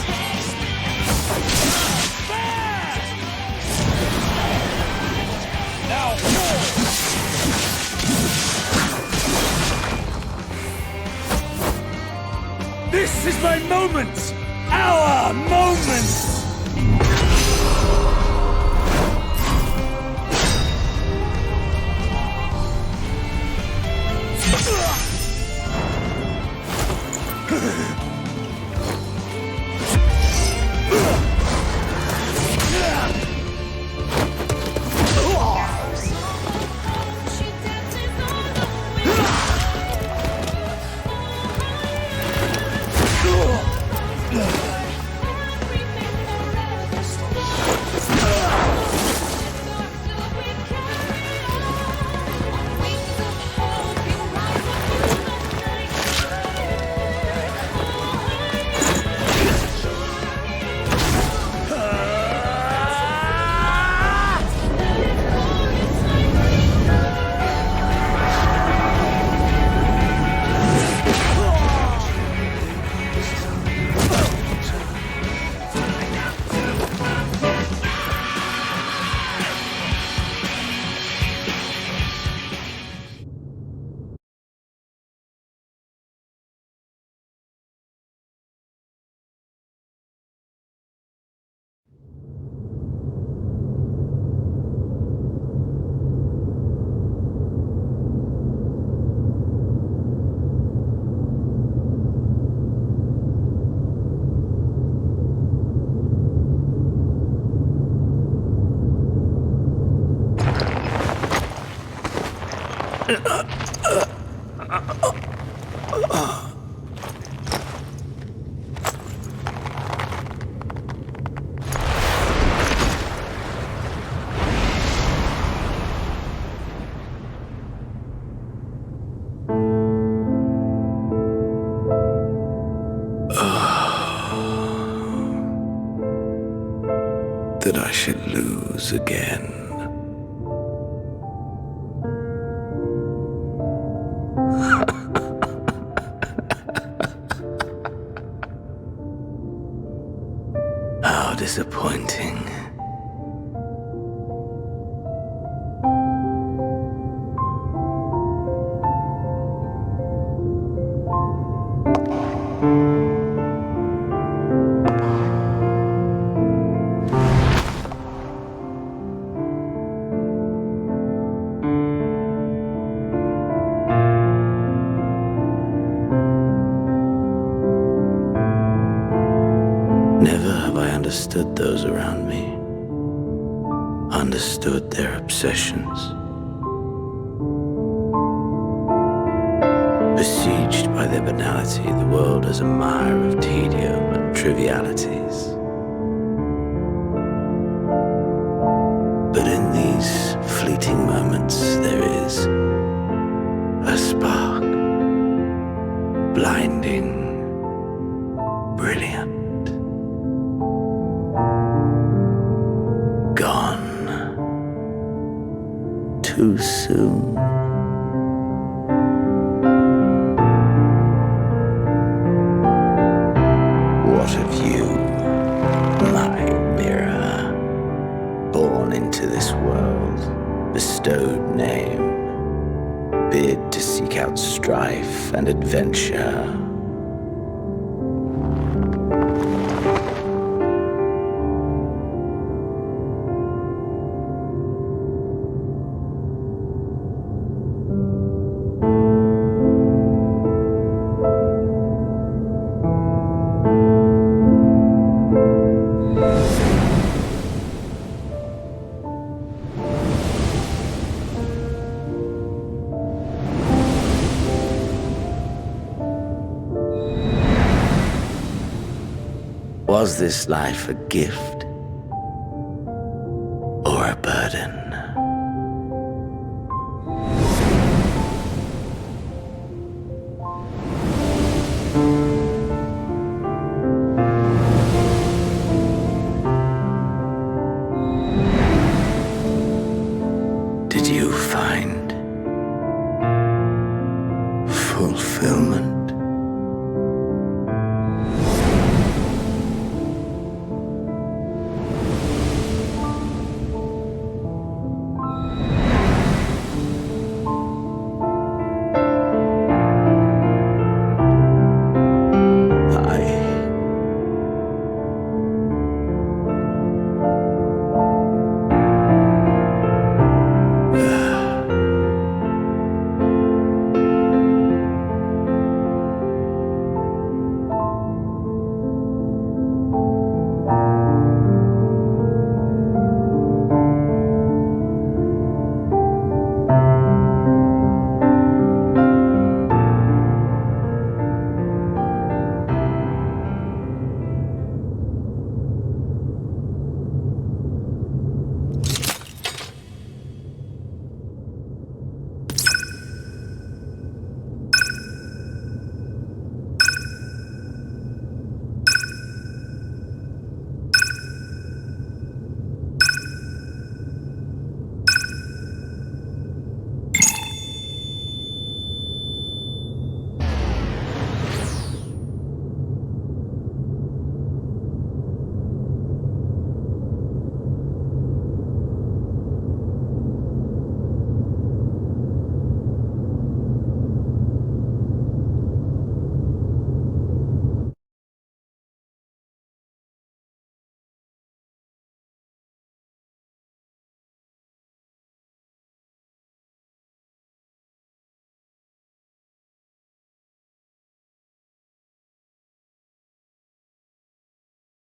Now fall! This is my moment! Our moment! That I should lose again. disappointing. Never have I understood those around me, understood their obsessions. Besieged by their banality, the world is a mire of tedium and trivialities. But in these fleeting moments there is a spark, blinding, brilliant. Gone too soon. What of you, my mirror, born into this world, bestowed name, bid to seek out strife and adventure? Was this life a gift or a burden? Did you find fulfillment?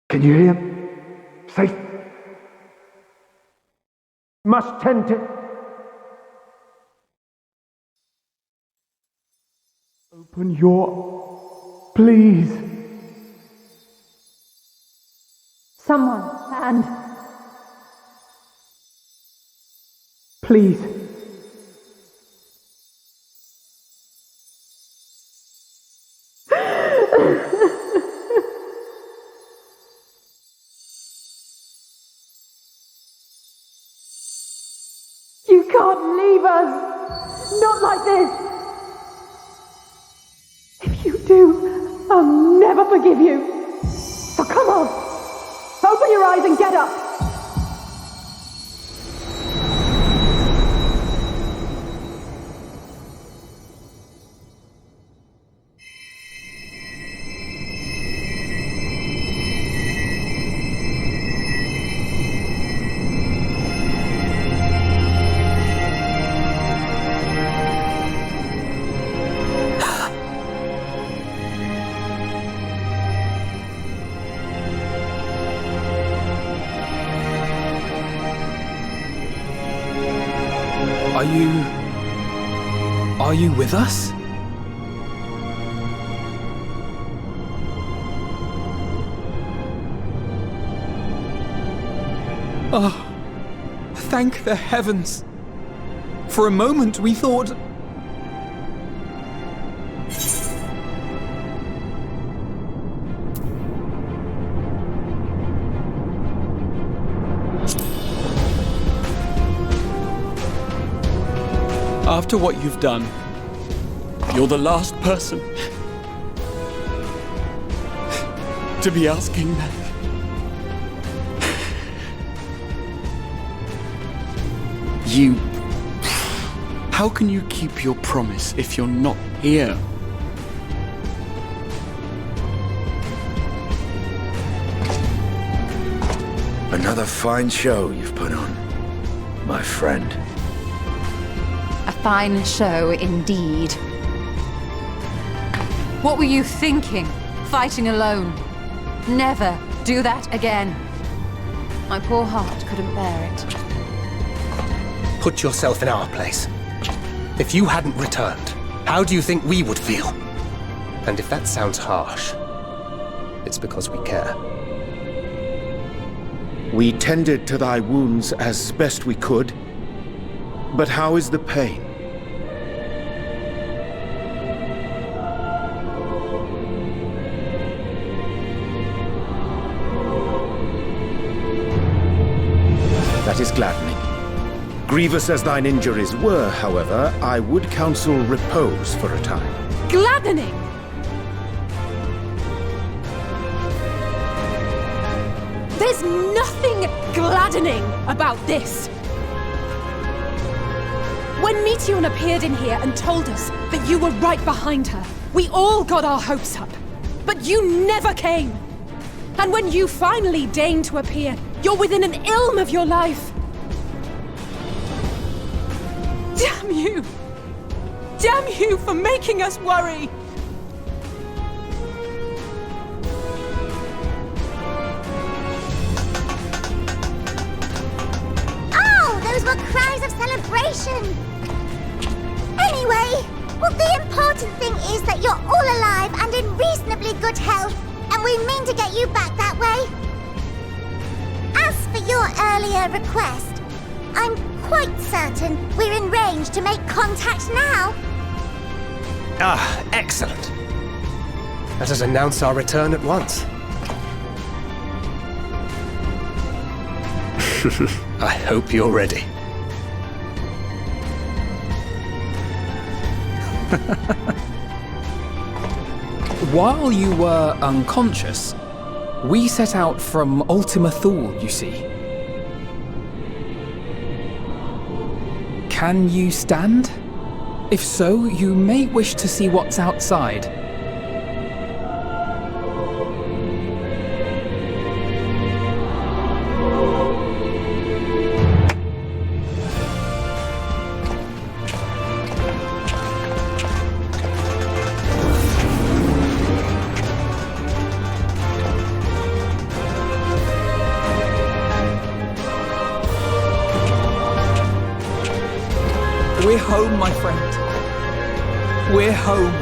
Can you hear him? Safe. Must tend to... Open your... Please. Someone, and... Please. You can't leave us! Not like this! If you do, I'll never forgive you! So come on! Open your eyes and get up! Are you with us? Oh, thank the heavens. For a moment we thought... After what you've done, you're the last person to be asking that. How can you keep your promise if you're not here? Another fine show you've put on, my friend. A fine show indeed. What were you thinking, fighting alone? Never do that again. My poor heart couldn't bear it. Put yourself in our place. If you hadn't returned, how do you think we would feel? And if that sounds harsh, it's because we care. We tended to thy wounds as best we could, but how is the pain? That is gladdening. Grievous as thine injuries were, however, I would counsel repose for a time. Gladdening! There's nothing gladdening about this! When Meteion appeared in here and told us that you were right behind her, we all got our hopes up. But you never came! And when you finally deign to appear, you're within an ilm of your life! Damn you! Damn you for making us worry! Oh, those were cries of celebration! Anyway, well, the important thing is that you're all alive and in reasonably good health, and we mean to get you back that way. As for your earlier request, I'm quite certain we're in range to make contact now. Ah, excellent. Let us announce our return at once. I hope you're ready. While you were unconscious, we set out from Ultima Thule, you see. Can you stand? If so, you may wish to see what's outside. We're home, my friend. We're home.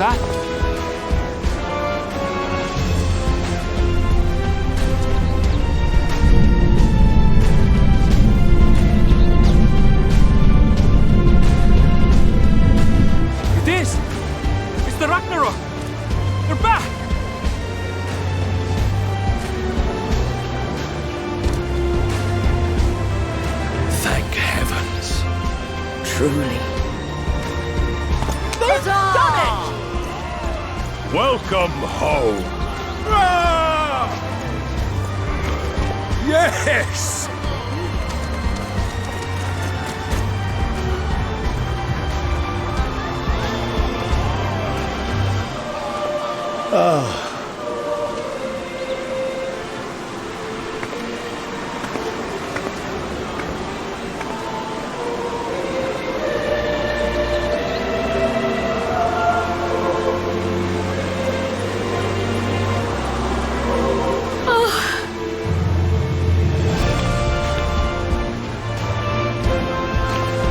that? It is! It's the Ragnarok! They're back! Thank heavens. Truly. They've done it! Welcome home. Ah! Yes! Oh.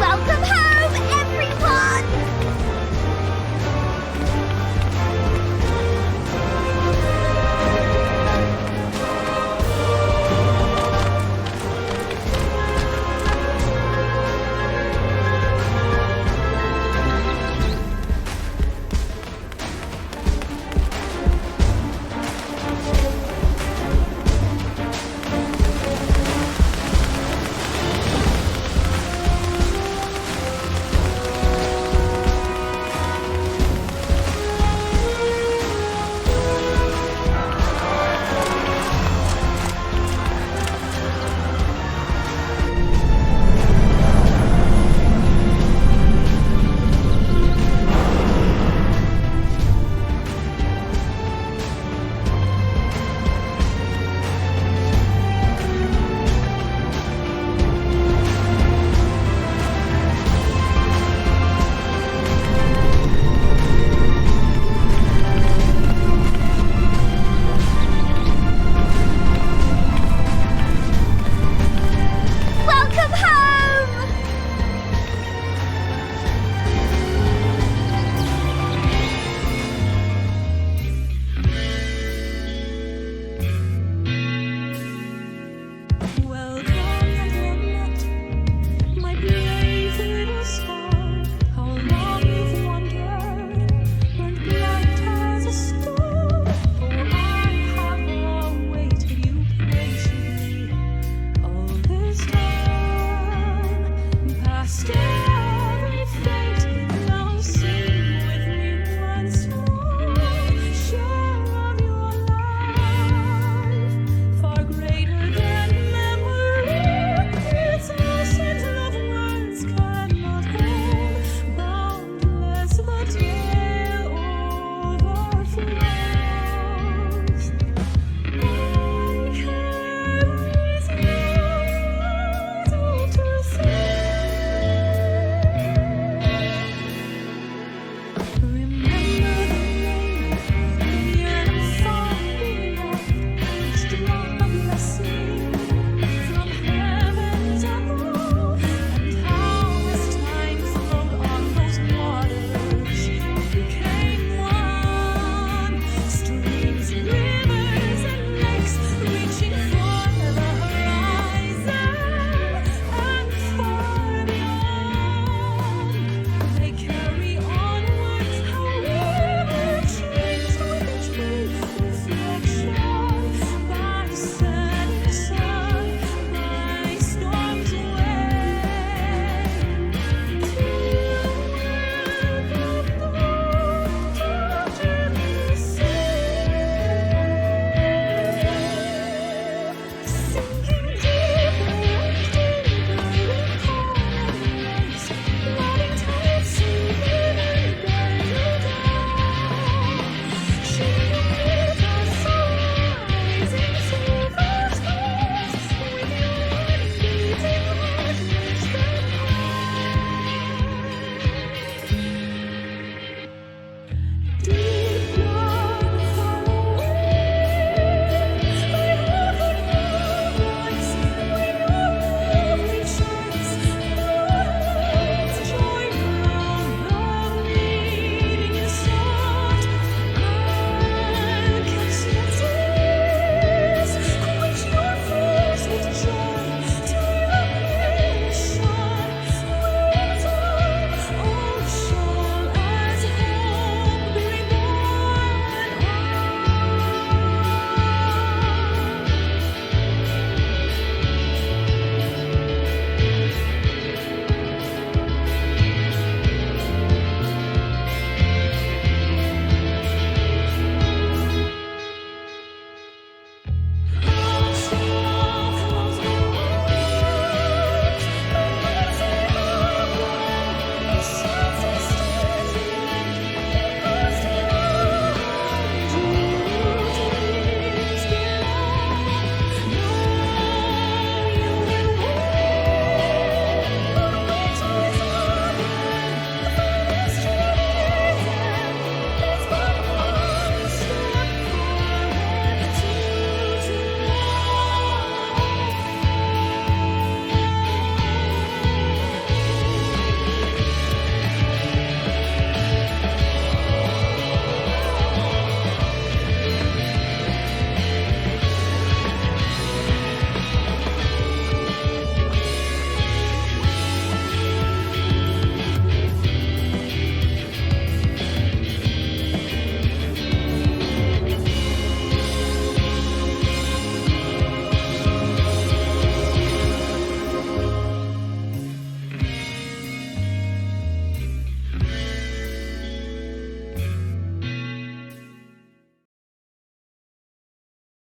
Welcome home, everyone!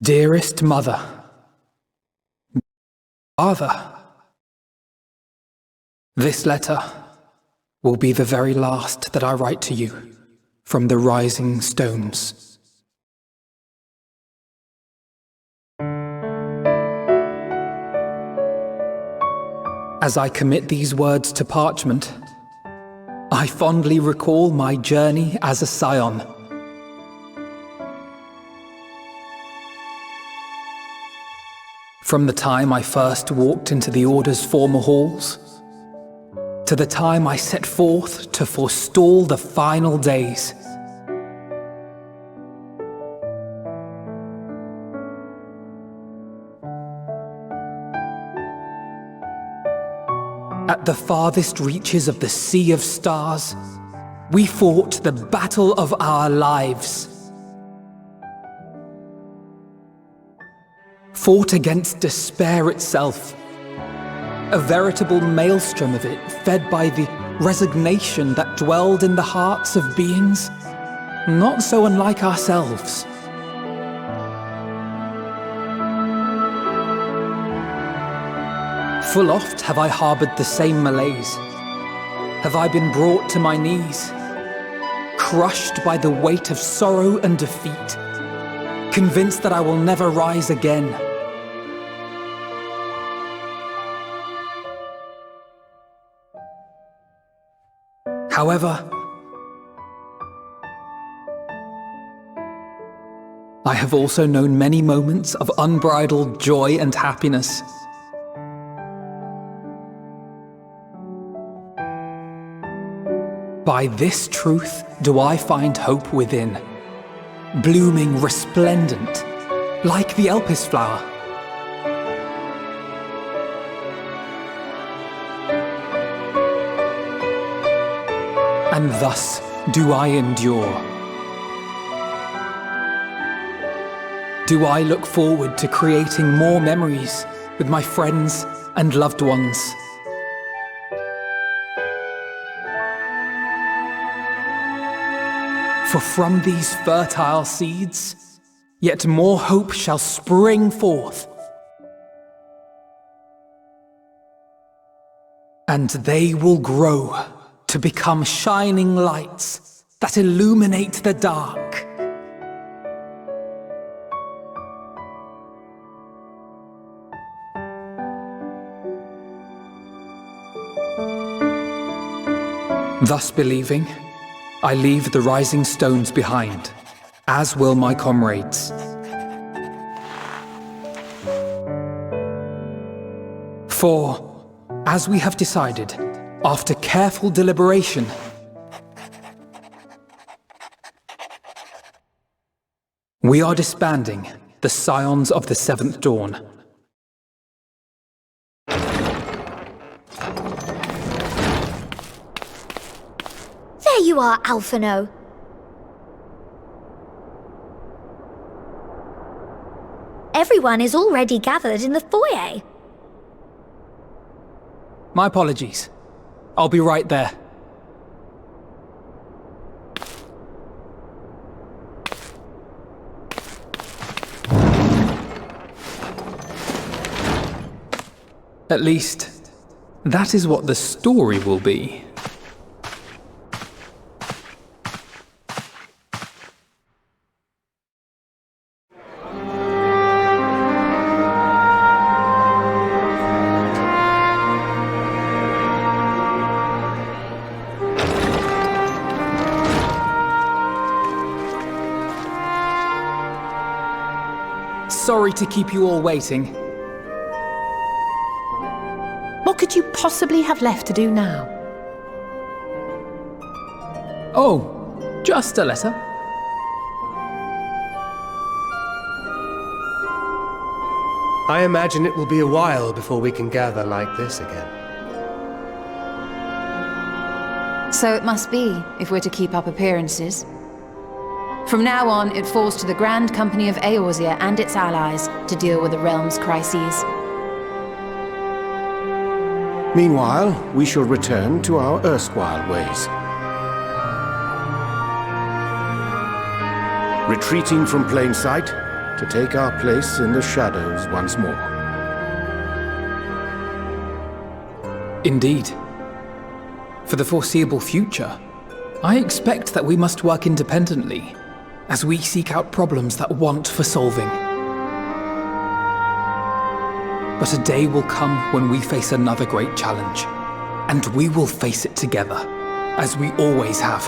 Dearest Mother, Father, this letter will be the very last that I write to you from the Rising Stones. As I commit these words to parchment, I fondly recall my journey as a scion. From the time I first walked into the Order's former halls, to the time I set forth to forestall the final days. At the farthest reaches of the Sea of Stars, we fought the battle of our lives. Fought against despair itself, a veritable maelstrom of it fed by the resignation that dwelled in the hearts of beings not so unlike ourselves. Full oft have I harboured the same malaise. Have I been brought to my knees, crushed by the weight of sorrow and defeat, convinced that I will never rise again. However, I have also known many moments of unbridled joy and happiness. By this truth do I find hope within, blooming resplendent, like the Elpis flower. And thus do I endure. Do I look forward to creating more memories with my friends and loved ones. For from these fertile seeds, yet more hope shall spring forth. And they will grow to become shining lights that illuminate the dark. Thus believing, I leave the rising stones behind, as will my comrades. For, as we have decided, after careful deliberation, we are disbanding the Scions of the Seventh Dawn. There you are, Alphino. Everyone is already gathered in the foyer. My apologies. I'll be right there. At least, that is what the story will be. Sorry to keep you all waiting. What could you possibly have left to do now? Oh, just a letter. I imagine it will be a while before we can gather like this again. So it must be, if we're to keep up appearances. From now on, it falls to the Grand Company of Eorzea and its allies to deal with the realm's crises. Meanwhile, we shall return to our erstwhile ways. Retreating from plain sight, to take our place in the shadows once more. Indeed. For the foreseeable future, I expect that we must work independently as we seek out problems that want for solving. But a day will come when we face another great challenge, and we will face it together, as we always have.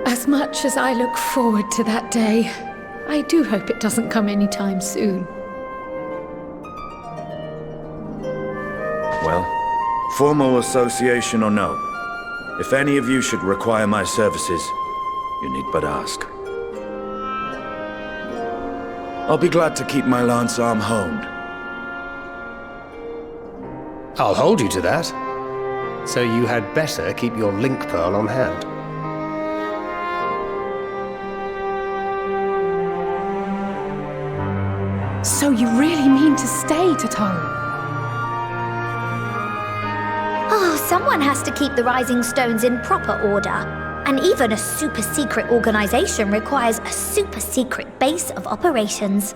As much as I look forward to that day, I do hope it doesn't come anytime soon. Well, formal association or no, if any of you should require my services, you need but ask. I'll be glad to keep my lance arm honed. I'll hold you to that. So you had better keep your link pearl on hand. So you really mean to stay, Tataru? Oh, someone has to keep the Rising Stones in proper order. And even a super-secret organization requires a super-secret base of operations.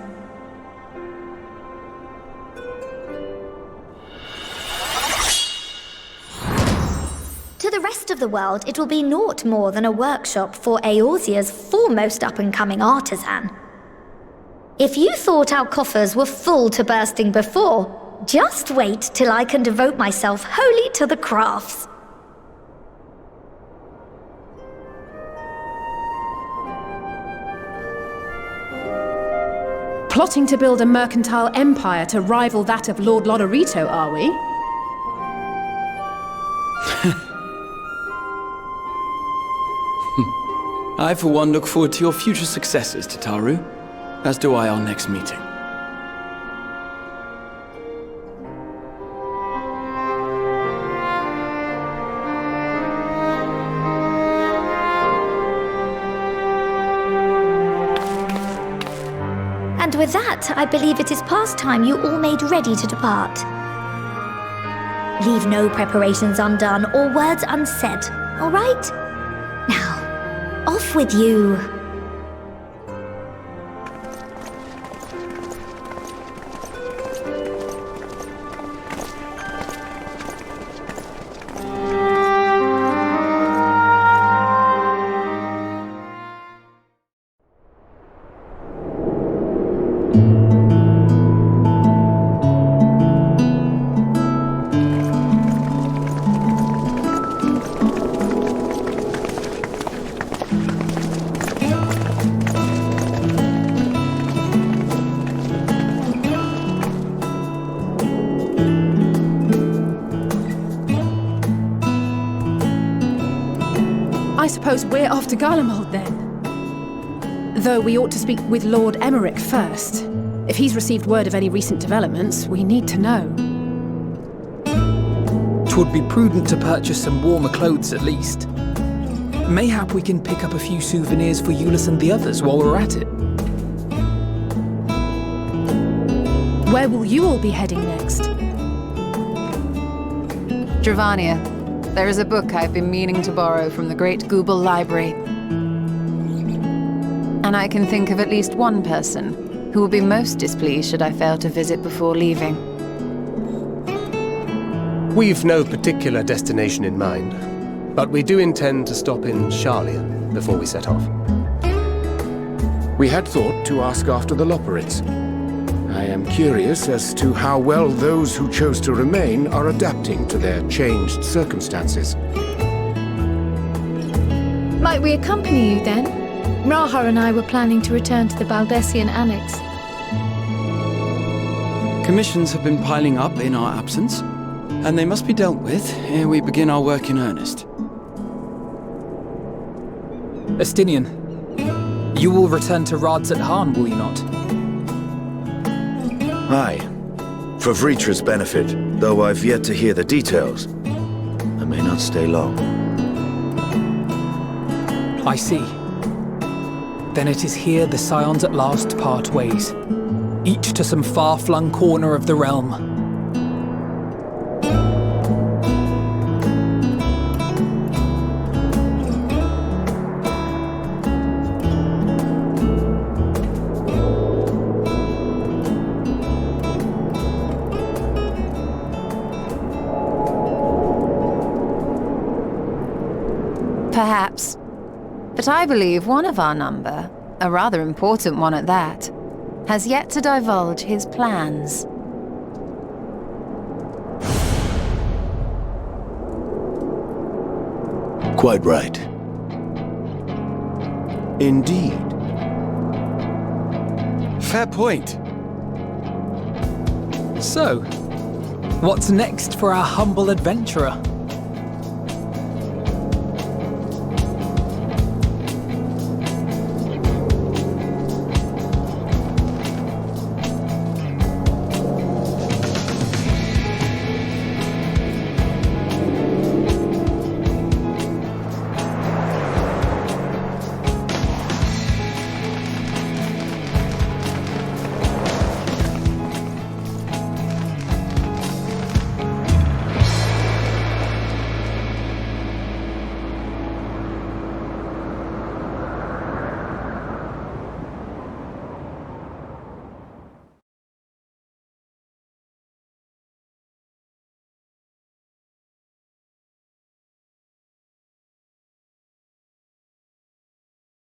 To the rest of the world, it will be naught more than a workshop for Eorzea's foremost up-and-coming artisan. If you thought our coffers were full to bursting before, just wait till I can devote myself wholly to the crafts. Plotting to build a mercantile empire to rival that of Lord Lodorito, are we? I, for one, look forward to your future successes, Tataru, as do I our next meeting. And with that, I believe it is past time you all made ready to depart. Leave no preparations undone or words unsaid, all right? Now, off with you. I suppose we're off to Garlemald then. Though we ought to speak with Lord Emmerich first. If he's received word of any recent developments, we need to know. 'Twould be prudent to purchase some warmer clothes at least. Mayhap we can pick up a few souvenirs for Euless and the others while we're at it. Where will you all be heading next? Dravania. There is a book I've been meaning to borrow from the Great Google Library. And I can think of at least one person who will be most displeased should I fail to visit before leaving. We've no particular destination in mind, but we do intend to stop in Sharlayan before we set off. We had thought to ask after the Loperids. I am curious as to how well those who chose to remain are adapting to their changed circumstances. Might we accompany you then? Raha and I were planning to return to the Baldessian Annex. Commissions have been piling up in our absence, and they must be dealt with ere we begin our work in earnest. Estinian, you will return to Radzat Han, will you not? Aye. For Vritra's benefit, though I've yet to hear the details. I may not stay long. I see. Then it is here the Scions at last part ways, each to some far-flung corner of the realm. But I believe one of our number, a rather important one at that, has yet to divulge his plans. Quite right. Indeed. Fair point. So, what's next for our humble adventurer?